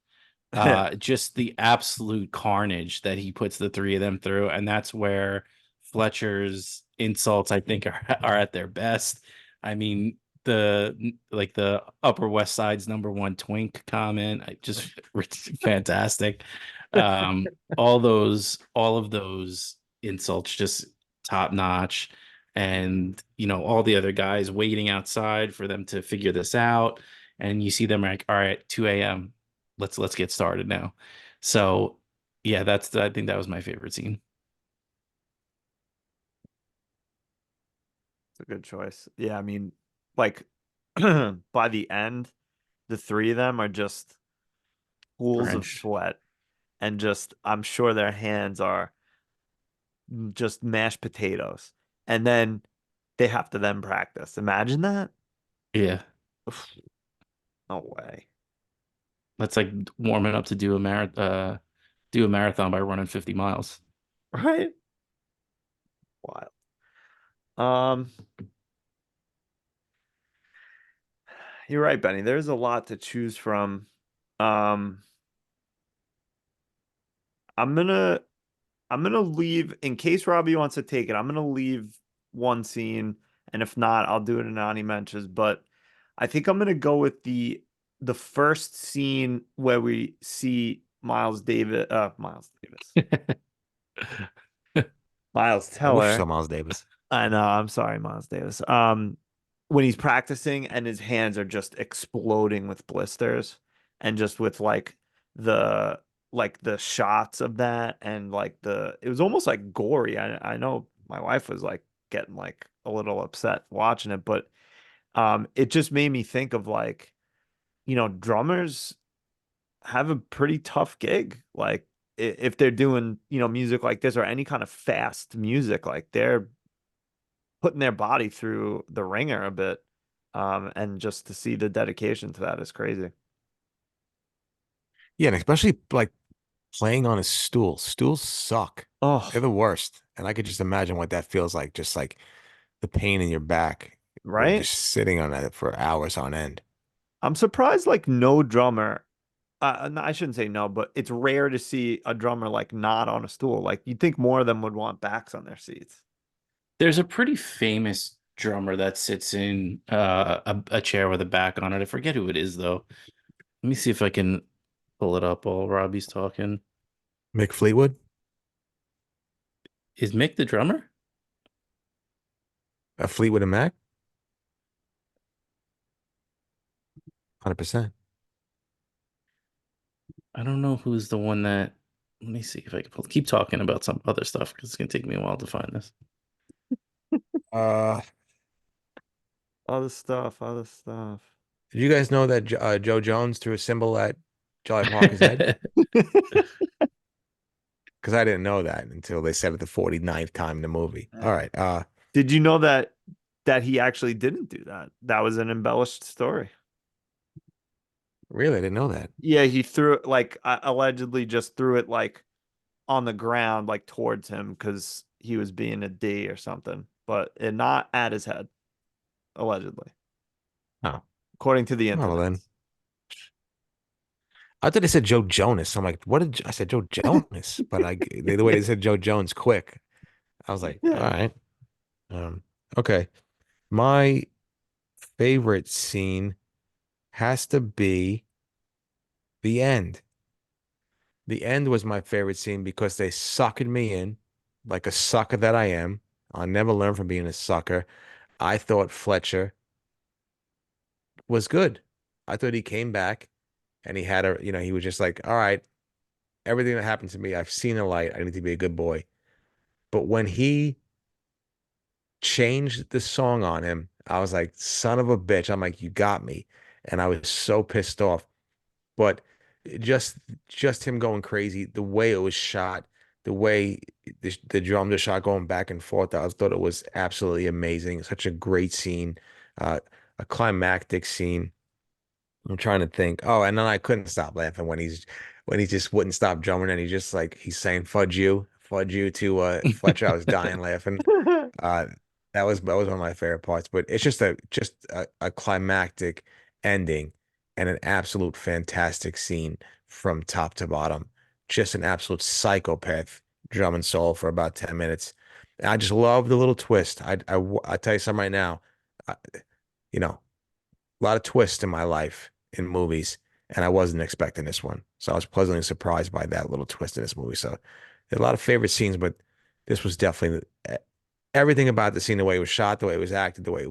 Just the absolute carnage that he puts the three of them through, and that's where Fletcher's insults, I think, are at their best. I mean, the Upper West Side's number one twink comment, just fantastic. All of those insults, just top notch, and all the other guys waiting outside for them to figure this out, and you see them like, all right, 2 a.m. Let's get started now. So yeah, I think that was my favorite scene. It's a good choice. Yeah, I mean, like by the end, the three of them are just pools of Drenched. sweat, and just I'm sure their hands are just mashed potatoes. And then they have to then practice. Imagine that. Yeah. Oof, no way. That's like warming up to do a marathon by running 50 miles. Right? Wild. Um, you're right, Benny. There's a lot to choose from. Um, I'm gonna I'm gonna leave in case Robbie wants to take it. I'm gonna leave one scene, and if not, I'll do it in Ani Mentions. But I think I'm gonna go with the first scene where we see Miles Davis, Miles I wish you Teller. saw Miles Davis. I know, I'm sorry, Miles Davis. When he's practicing and his hands are just exploding with blisters, and just with the the shots of that, and it was almost like gory. I know my wife was like getting like a little upset watching it, but it just made me think of drummers have a pretty tough gig. Like if they're doing, music like this or any kind of fast music, like they're putting their body through the ringer a bit. And just to see the dedication to that is crazy. Yeah, and especially like playing on a stool. Stools suck. They're Oh, the worst. And I could just imagine what that feels like, just like the pain in your back with right? just sitting on it for hours on end. I'm surprised like no drummer. No, I shouldn't say no, but it's rare to see a drummer like not on a stool. Like you'd think more of them would want backs on their seats. There's a pretty famous drummer that sits in a chair with a back on it. I forget who it is though. Let me see if I can pull it up while Robbie's talking. Mick Fleetwood, Is Mick the drummer? a Fleetwood and Mac, 100%. I don't know who's the one that. Let me see if I can keep talking about some other stuff because it's gonna take me a while to find this. Uh, Other stuff, other stuff. did you guys know that Joe Jones threw a cymbal at Charlie Parker's head? Because I didn't know that until they said it the 49th time in the movie. All right. Did you know that he actually didn't do that? That was an embellished story. Really, I didn't know that. Yeah, he threw it allegedly just threw it like on the ground, like towards him, because he was being a D or something, but not at his head, allegedly, Oh, according to the well internet. then. I thought they said Joe Jonas. I'm like, what did I said Joe Jonas? But the way they said Joe Jones quick, I was like, all Yeah. right. Um, okay. My favorite scene has to be the end. The end was my favorite scene because they suckered me in like a sucker that I am. I'll never learn from being a sucker. I thought Fletcher was good. I thought he came back and he had he was just like, all right, everything that happened to me, I've seen the light. I need to be a good boy. But when he changed the song on him, I was like, son of a bitch. I'm like, you got me. And I was so pissed off. But just just him going crazy, the way it was shot, the way the drums are shot going back and forth, I thought it was absolutely amazing. Such a great scene, uh, a climactic scene. I'm trying to think. Oh, and then I couldn't stop laughing when he just wouldn't stop drumming and he just like he's saying fudge you to Fletcher. I was dying laughing. Uh, that was one of my favorite parts. But it's just a climactic ending and an absolute fantastic scene from top to bottom. Just an absolute psychopath drum and solo for about 10 minutes. And I just love the little twist. I tell you something right now. I, you know, a lot of twists in my life in movies, and I wasn't expecting this one. So I was pleasantly surprised by that little twist in this movie. So there are a lot of favorite scenes, but this was definitely everything about the scene, the way it was shot, the way it was acted, the way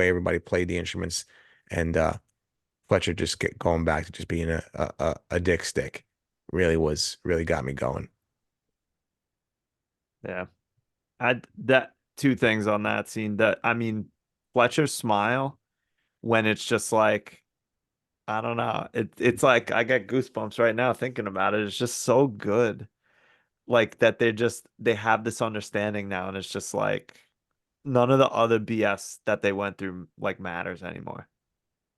everybody played the instruments, and Fletcher just going back to just being a dick stick really got me going. Yeah. I that two things on that scene. That I mean, Fletcher's smile when it's just like I don't know. It's like I get goosebumps right now thinking about it. It's just so good. Like that they have this understanding now, and it's just like none of the other BS that they went through like matters anymore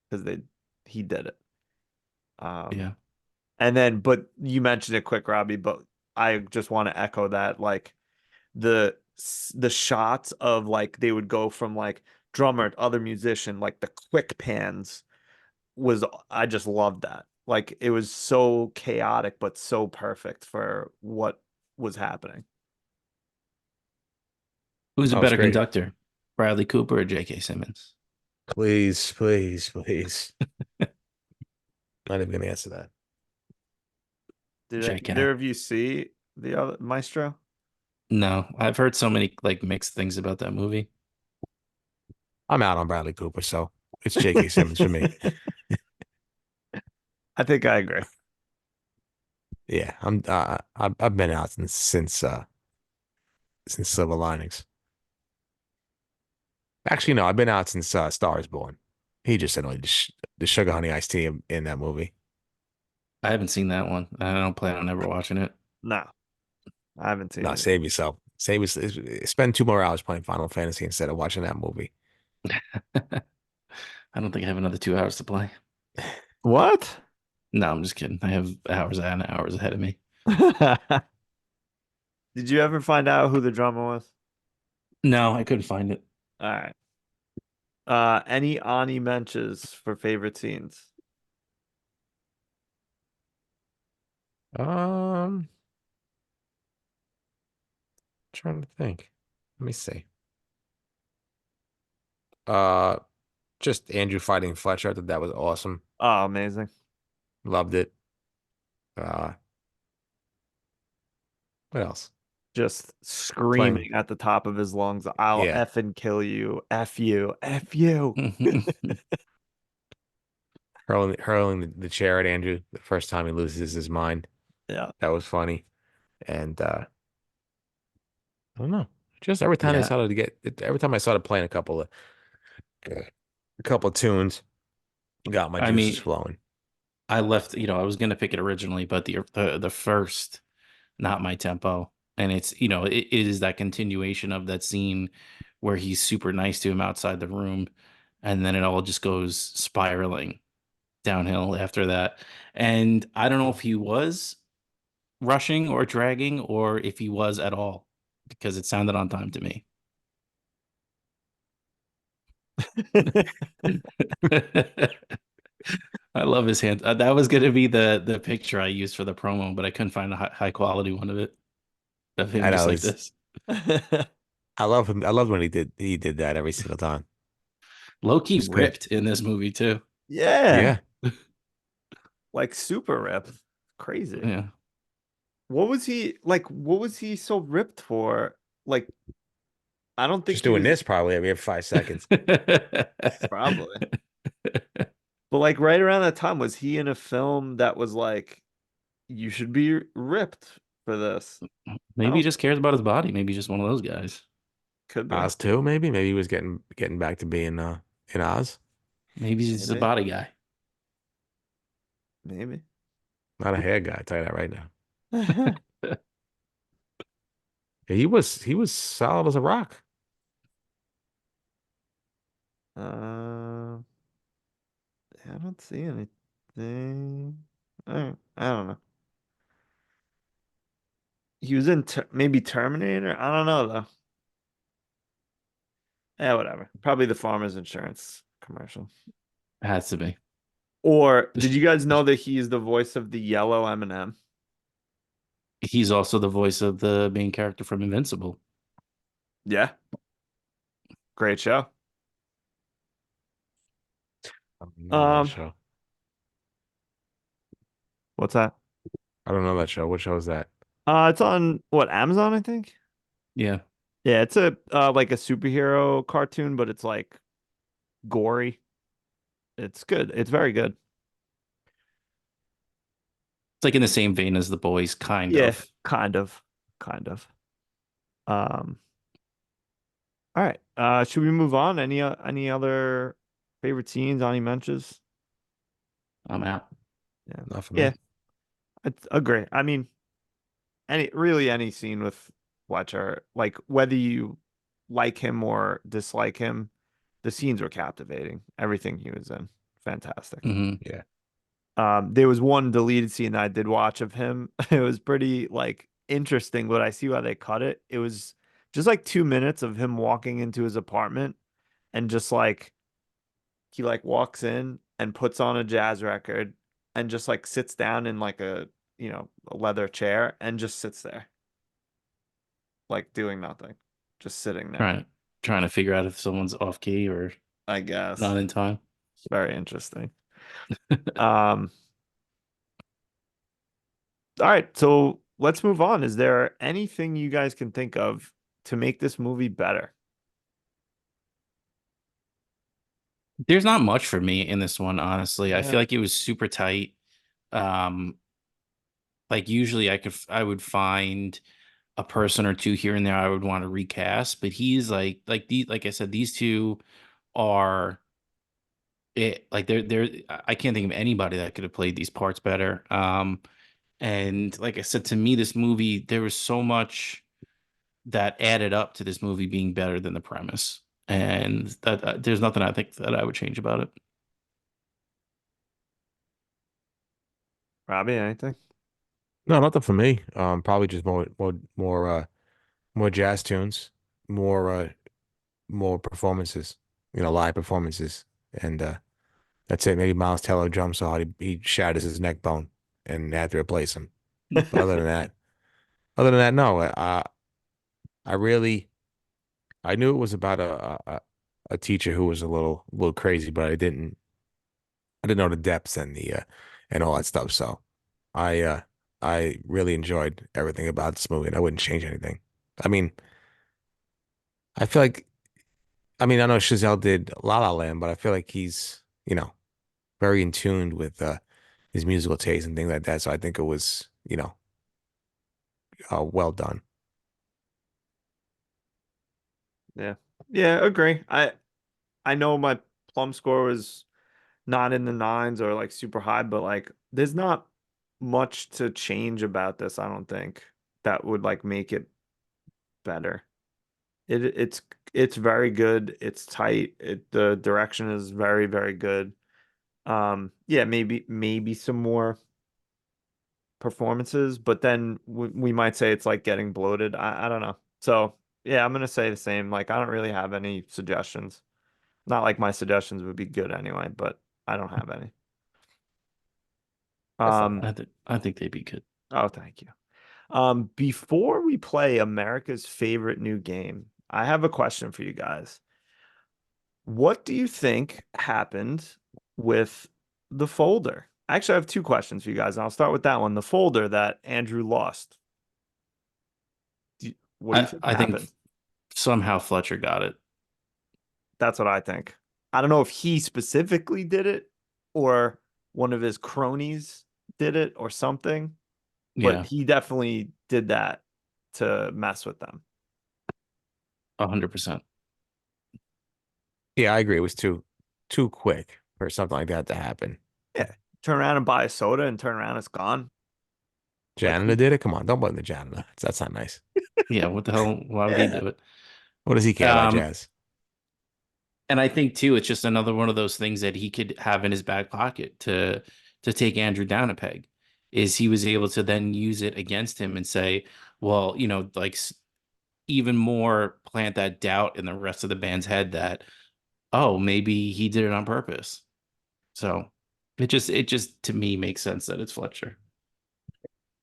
because they he did it. Um Yeah. and then but you mentioned it quick, Robbie, but I just want to echo that like the shots of like they would go from like drummer to other musician, like the quick pans was I just loved that. Like it was so chaotic but so perfect for what was happening. Who's a That was better great. conductor, Bradley Cooper or J.K. Simmons? Please, please, please. Not even gonna answer that. Did J.K. either of you see the other Maestro? No, I've heard so many like mixed things about that movie. I'm out on Bradley Cooper, so it's J.K. Simmons for me. I think I agree. Yeah, I've been out since Silver Linings. Actually, no, I've been out since Star is Born. He just annoyed the Sugar Honey Iced Tea in that movie. I haven't seen that one. I don't plan on ever watching it. No, I haven't seen No, it. save yourself. Spend 2 more hours playing Final Fantasy instead of watching that movie. I don't think I have another 2 hours to play. What? No, I'm just kidding. I have hours and hours ahead of me. Did you ever find out who the drummer was? No, I couldn't find it. All right. Any Ani mentions for favorite scenes? Um, Trying to think. Let me see. Uh, just Andrew fighting Fletcher. I thought that was awesome. Oh, amazing. Loved it. Uh, what else? Just Playing. screaming at the top of his lungs, I'll Yeah, effing kill you. F you. F you. hurling the chair at Andrew the first time he loses his mind. Yeah. That was funny. And I don't know. Just Yeah. every time I started playing a couple of tunes, got my I juices mean, flowing. I left, I was gonna pick it originally, but the first, not my tempo. And it's, it is that continuation of that scene where he's super nice to him outside the room, and then it all just goes spiraling downhill after that. And I don't know if he was rushing or dragging, or if he was at all, because it sounded on time to me. I love his hand. That was going to be the picture I used for the promo, but I couldn't find a high quality one of him I just know. like this. I love him. I love when he did that every single time. Low key He's great. ripped in this movie too. Yeah, Yeah, like super ripped. Crazy. Yeah. What was he like? What was he so ripped for? Like, I don't think just he doing was this probably every 5 seconds. probably. But like right around that time, was he in a film that was like, you should be ripped for this? I Maybe he don't just cares about his body. Maybe he's just one of those guys. could be. Oz too, maybe. Maybe he was getting back to being in Oz. Maybe he's just a Maybe. body guy. Maybe. Not a hair guy. I tell you that right now. Yeah, he was solid as a rock. Uh, I don't see anything. I don't know. He was in maybe Terminator. I don't know though. Yeah, whatever. Probably the farmer's insurance commercial. Has to be. Or did Just- you guys know just- that he is the voice of the yellow M&M? He's also the voice of the main character from Invincible. Yeah, great show. I don't know that Um, show. what's that? I don't know that show. What show is that? It's on what, Amazon, I think. Yeah. Yeah, it's a like a superhero cartoon, but it's like gory. It's good. It's very good. It's like in the same vein as The Boys, kind Yeah, of. kind of, kind of. Um, all right. Should we move on? Any other favorite scenes? Any mentions? I'm out. Yeah, Not for yeah, me. I agree. I mean, any scene with Fletcher, like whether you like him or dislike him, the scenes were captivating. Everything he was in, fantastic. Hmm. Yeah. There was one deleted scene that I did watch of him. It was pretty like interesting, but I see why they cut it. It was just like 2 minutes of him walking into his apartment and just like he like walks in and puts on a jazz record and just like sits down in like a leather chair and just sits there, like doing nothing, just sitting there. Trying to figure out if someone's off key or I guess not in time. very interesting. Um, all right, so let's move on. Is there anything you guys can think of to make this movie better? There's not much for me in this one, honestly. I Yeah. feel like it was super tight. Um, like usually I would find a person or two here and there I would want to recast, but he's like I said, these two are it. Like they're I can't think of anybody that could have played these parts better. And like I said, to me, this movie, there was so much that added up to this movie being better than the premise. And that there's nothing I think that I would change about it. Robbie, anything? No, nothing for me. Probably just more jazz tunes, more performances, live performances, and that's it. Maybe Miles Teller jumps so hard he shatters his neck bone, and they have to replace him. But other than that, no. I knew it was about a teacher who was a little crazy, but I didn't know the depths and all that stuff. So I I really enjoyed everything about this movie, and I wouldn't change anything. I mean, I feel like I know Chazelle did La La Land, but I feel like he's very in tune with his musical taste and things like that. So I think it was well done. Yeah. Yeah, agree. I know my plum score was not in the nines or like super high, but like there's not much to change about this, I don't think, that would like make it better. It's very good. It's tight. The direction is very, very good. Yeah, maybe some more performances, but then we might say it's like getting bloated. I don't know. So yeah, I'm gonna say the same. Like I don't really have any suggestions. Not like my suggestions would be good anyway, but I don't have any. That's not Um, bad. I think they'd be good. oh, thank you. Before we play America's favorite new game, I have a question for you guys. What do you think happened with the folder? Actually, I have two questions for you guys, and I'll start with that one. The folder that Andrew lost. What do you think I think happened? somehow Fletcher got it. That's what I think. I don't know if he specifically did it or one of his cronies did it or something, but Yeah, he definitely did that to mess with them. 100%. Yeah, I agree. It was too quick for something like that to happen. Yeah. Turn around and buy a soda and turn around, it's gone. Like Janitor did it. Come on, don't blame the janitor. That's not nice. Yeah, what the hell? Why would he yeah. do it? What does he care about Um, jazz? and I think too, it's just another one of those things that he could have in his back pocket to take Andrew down a peg. Is he was able to then use it against him and say, well, like even more plant that doubt in the rest of the band's head that, oh, maybe he did it on purpose. So it just to me makes sense that it's Fletcher.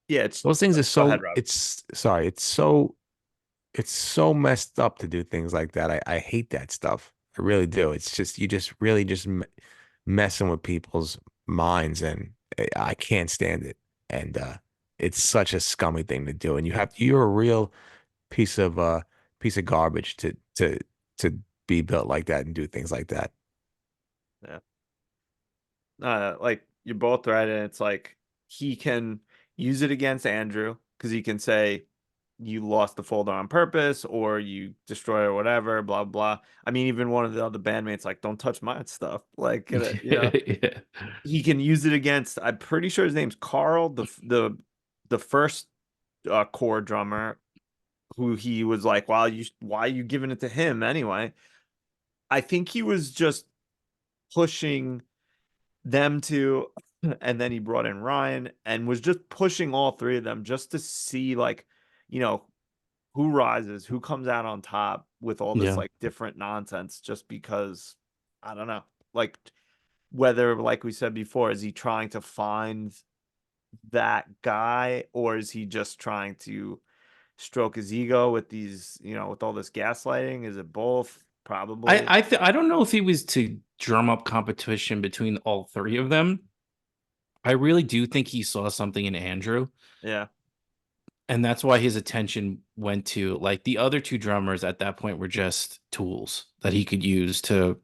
Yeah, it's Those things are go ahead, so. Rob. It's sorry. It's so messed up to do things like that. I hate that stuff. I really do. It's just you just really just messing with people's minds, and I can't stand it. And it's such a scummy thing to do. And you're a real piece of piece of garbage to be built like that and do things like that. Yeah. Like you're both right, and it's like he can use it against Andrew because he can say you lost the folder on purpose or you destroy it or whatever, blah blah. I mean, even one of the other bandmates like, don't touch my stuff. Like, Yeah. he can use it against. I'm pretty sure his name's Carl, the first core drummer, who he was like, why are you giving it to him anyway? I think he was just pushing them to, and then he brought in Ryan and was just pushing all three of them just to see like, you know, who rises, who comes out on top with all this Yeah. like different nonsense, just because I don't know, like whether, like we said before, is he trying to find that guy or is he just trying to stroke his ego with these, with all this gaslighting? Is it both? Probably. I don't know if he was to drum up competition between all three of them. I really do think he saw something in Andrew, Yeah. and that's why his attention went to like the other two drummers at that point were just tools that he could use to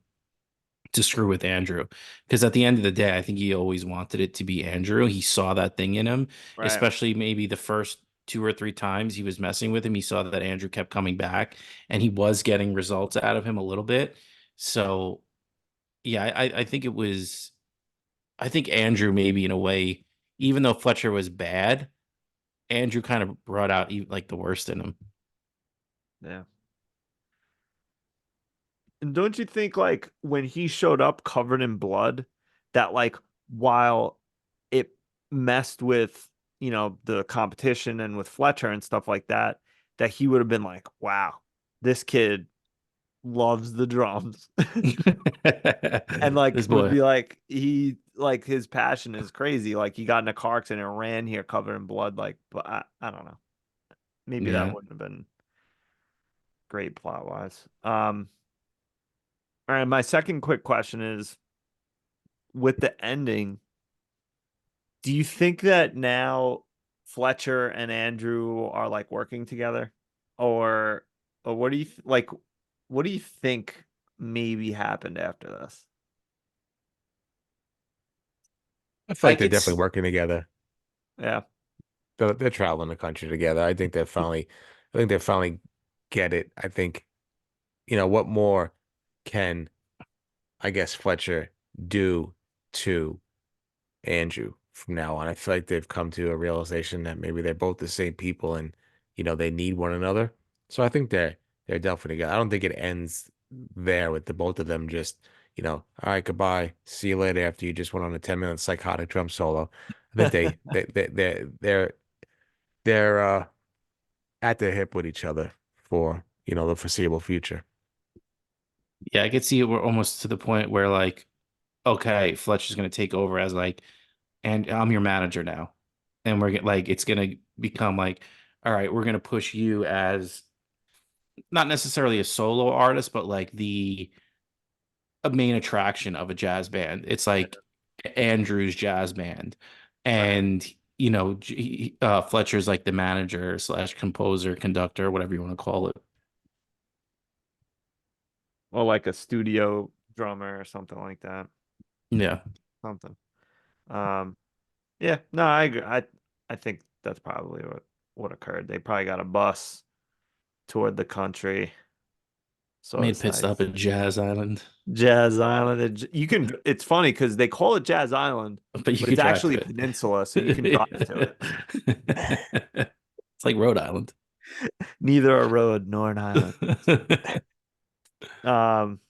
screw with Andrew. Because at the end of the day, I think he always wanted it to be Andrew. He saw that thing in him, Right. especially maybe the first two or three times he was messing with him. He saw that Andrew kept coming back and he was getting results out of him a little bit. So yeah, I think it was I think Andrew maybe in a way, even though Fletcher was bad, Andrew kind of brought out like the worst in him. Yeah. And don't you think like when he showed up covered in blood, that like while it messed with, the competition and with Fletcher and stuff like that, that he would have been like, wow, this kid loves the drums. And like This would boy. be like like his passion is crazy. Like he got in a car accident and ran here covered in blood. Like, but I don't know. Maybe that Yeah. wouldn't have been great plot wise. All right, my second quick question is, with the ending, do you think that now Fletcher and Andrew are like working together? Or what do you like what do you think maybe happened after this? I feel I like they're could definitely working together. Yeah. They're traveling the country together. I think they finally get it. I think, what more can, I guess, Fletcher do to Andrew from now on? I feel like they've come to a realization that maybe they're both the same people and, they need one another. So I think they're definitely together. I don't think it ends there with the both of them just, All right, goodbye. See you later after you just went on a 10-minute psychotic drum solo. I think they're at the hip with each other for, the foreseeable future. Yeah, I could see it. We're almost to the point where like, okay, Fletcher's gonna take over as like, and I'm your manager now, and like, it's gonna become like, all right, we're gonna push you as not necessarily a solo artist, but like the a main attraction of a jazz band. It's like Andrew's jazz band, Right. and Fletcher's like the manager slash composer, conductor, whatever you want to call it. Or like a studio drummer or something like that. Yeah, Something. Um, yeah, no, I agree. I think that's probably what occurred. They probably got a bus, toured the country, saw the made pit stop sights. at Jazz Island, Jazz Island. You can. It's funny because they call it Jazz Island, but you but it's could drive actually to a peninsula, so you can drive to it. it. It's like Rhode Island. Neither a road nor an island. Um.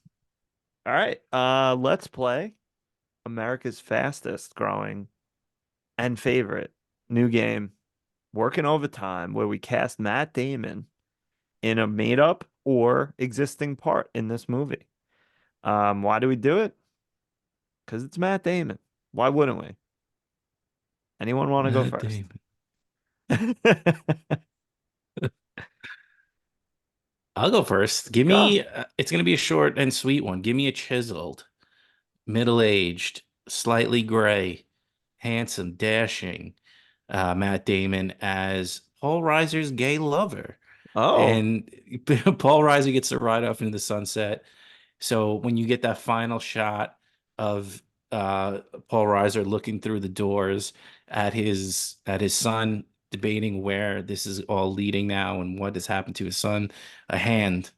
All right. Let's play America's fastest growing and favorite new game, Working Overtime, where we cast Matt Damon in a made up or existing part in this movie. Why do we do it? Because it's Matt Damon. Why wouldn't we? Anyone want to go Matt first? Damon. I'll go first. Give Go. me, it's going to be a short and sweet one. Give me a chiseled, middle-aged, slightly gray, handsome, dashing Matt Damon as Paul Reiser's gay lover. Oh. And Paul Reiser gets to ride off into the sunset. So when you get that final shot of Paul Reiser looking through the doors at his son, debating where this is all leading now and what has happened to his son, a hand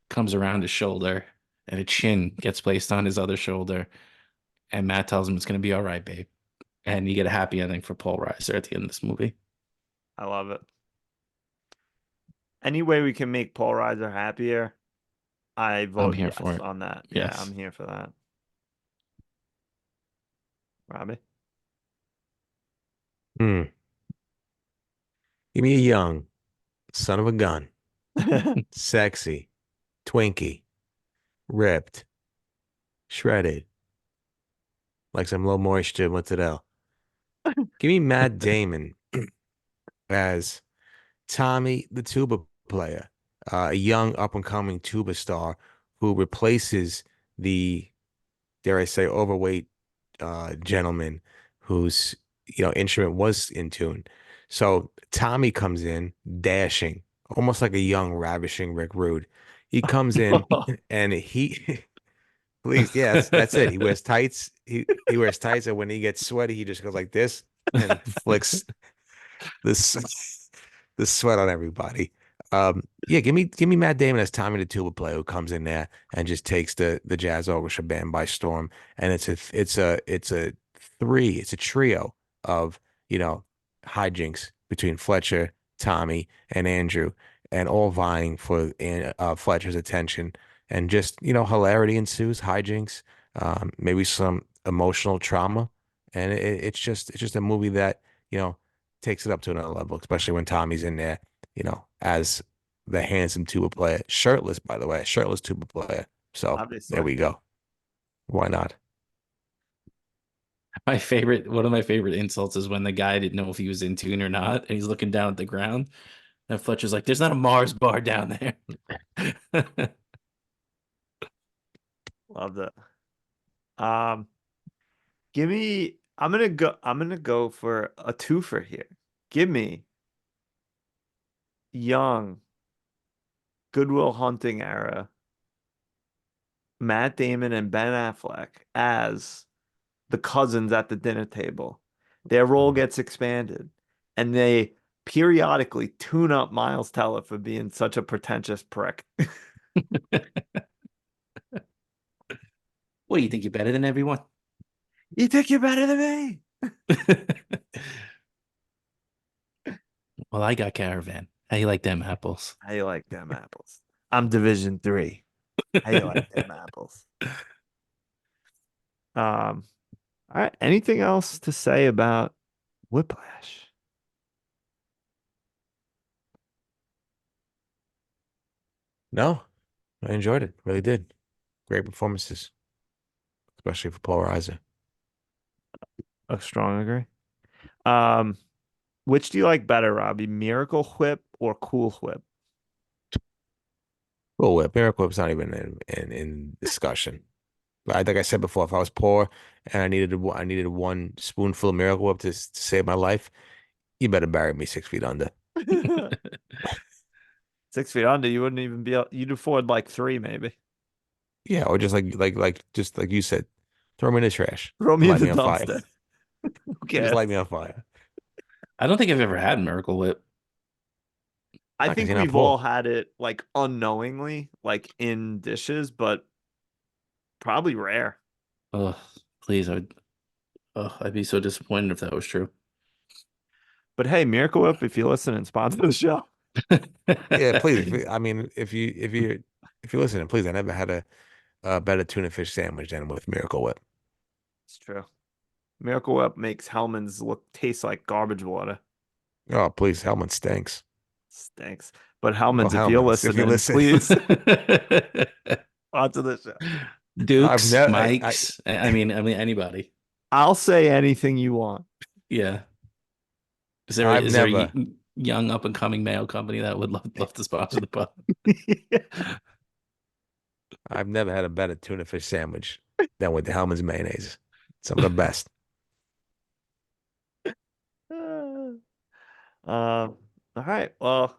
comes around his shoulder and a chin gets placed on his other shoulder, and Matt tells him it's going to be all right, babe. And you get a happy ending for Paul Reiser at the end of this movie. I love it. Any way we can make Paul Reiser happier, I I'm vote here for yes it. on that. Yeah, Yes. I'm here for that. Robbie? Hmm. Give me a young son of a gun, sexy, twinky, ripped, shredded, like some low moisture mozzarella. Give me Matt Damon as Tommy, the tuba player, a young up and coming tuba star who replaces the, dare I say, overweight gentleman whose instrument was in tune. So Tommy comes in dashing, almost like a young ravishing Rick Rude. He comes in and he please, yes, that's it. He wears tights. He wears tights, and when he gets sweaty, he just goes like this and flicks this the sweat on everybody. Yeah, give me Matt Damon as Tommy the tuba player who comes in there and just takes the jazz orchestra band by storm. And it's a trio of hijinks between Fletcher, Tommy, and Andrew, and all vying for Fletcher's attention. And just hilarity ensues, hijinks, maybe some emotional trauma, and it's just a movie that takes it up to another level, especially when Tommy's in there, as the handsome tuba player, shirtless, by the way, shirtless tuba player. So there Obviously. we go. Why not? One of my favorite insults is when the guy didn't know if he was in tune or not, and he's looking down at the ground, and Fletcher's like, "There's not a Mars bar down there." Love that. Um, Give me. I'm gonna go for a twofer here. Give me young Goodwill Hunting era Matt Damon and Ben Affleck as the cousins at the dinner table. Their role gets expanded, and they periodically tune up Miles Teller for being such a pretentious prick. What do you think? You're better than everyone? You think you're better than me? Well, I got Caravan. How you like them apples? How you like them apples? I'm Division 3. How you like them apples? All right. Anything else to say about Whiplash? No, I enjoyed it. Really did. Great performances, especially for Paul Reiser. A strong agree. Um, which do you like better, Robbie? Miracle Whip or Cool Whip? Cool Whip. Miracle Whip's not even in discussion. Like I said before, if I was poor and I needed one spoonful of Miracle Whip to save my life, you better bury me 6 feet under. 6 feet under, you wouldn't even be able, you'd afford like three, maybe. Yeah, or just just like you said, throw me in the trash Throw and me in light the me on fire. dumpster. Who Just cares? light me on fire. I don't think I've ever had Miracle Whip. I Not because think you're not we've all poor. had it like unknowingly, like in dishes, but probably rare. Oh, please, I'd be so disappointed if that was true. But hey, Miracle Whip, if you listen and sponsor the show. Yeah, please. I mean, if you're listening, please. I never had a better tuna fish sandwich than with Miracle Whip. It's true. Miracle Whip makes Hellman's look taste like garbage water. Oh, please, Hellman stinks. Stinks. But Well, Hellman's, if you're Hellman's, if you listening, listen, please sponsor the show. I've Dukes, never. Mikes. I mean anybody. I'll say anything you want. Yeah. I've Is there a never, young up and coming male company that would love to sponsor the pod? I've never had a better tuna fish sandwich than with the Hellman's mayonnaise. Some of the best. All right. Well,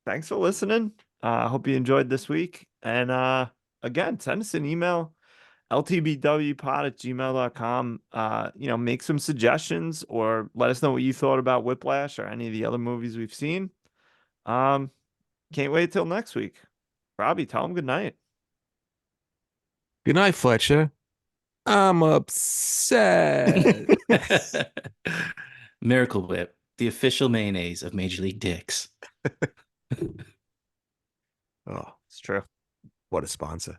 thanks for listening. I hope you enjoyed this week. And again, send us an email, ltbwpod@gmail.com. Make some suggestions or let us know what you thought about Whiplash or any of the other movies we've seen. Um, can't wait till next week. Robbie, tell them good night. Good night, Fletcher. I'm upset. Miracle Whip, the official mayonnaise of Major League Dicks. Oh, It's true. what a sponsor.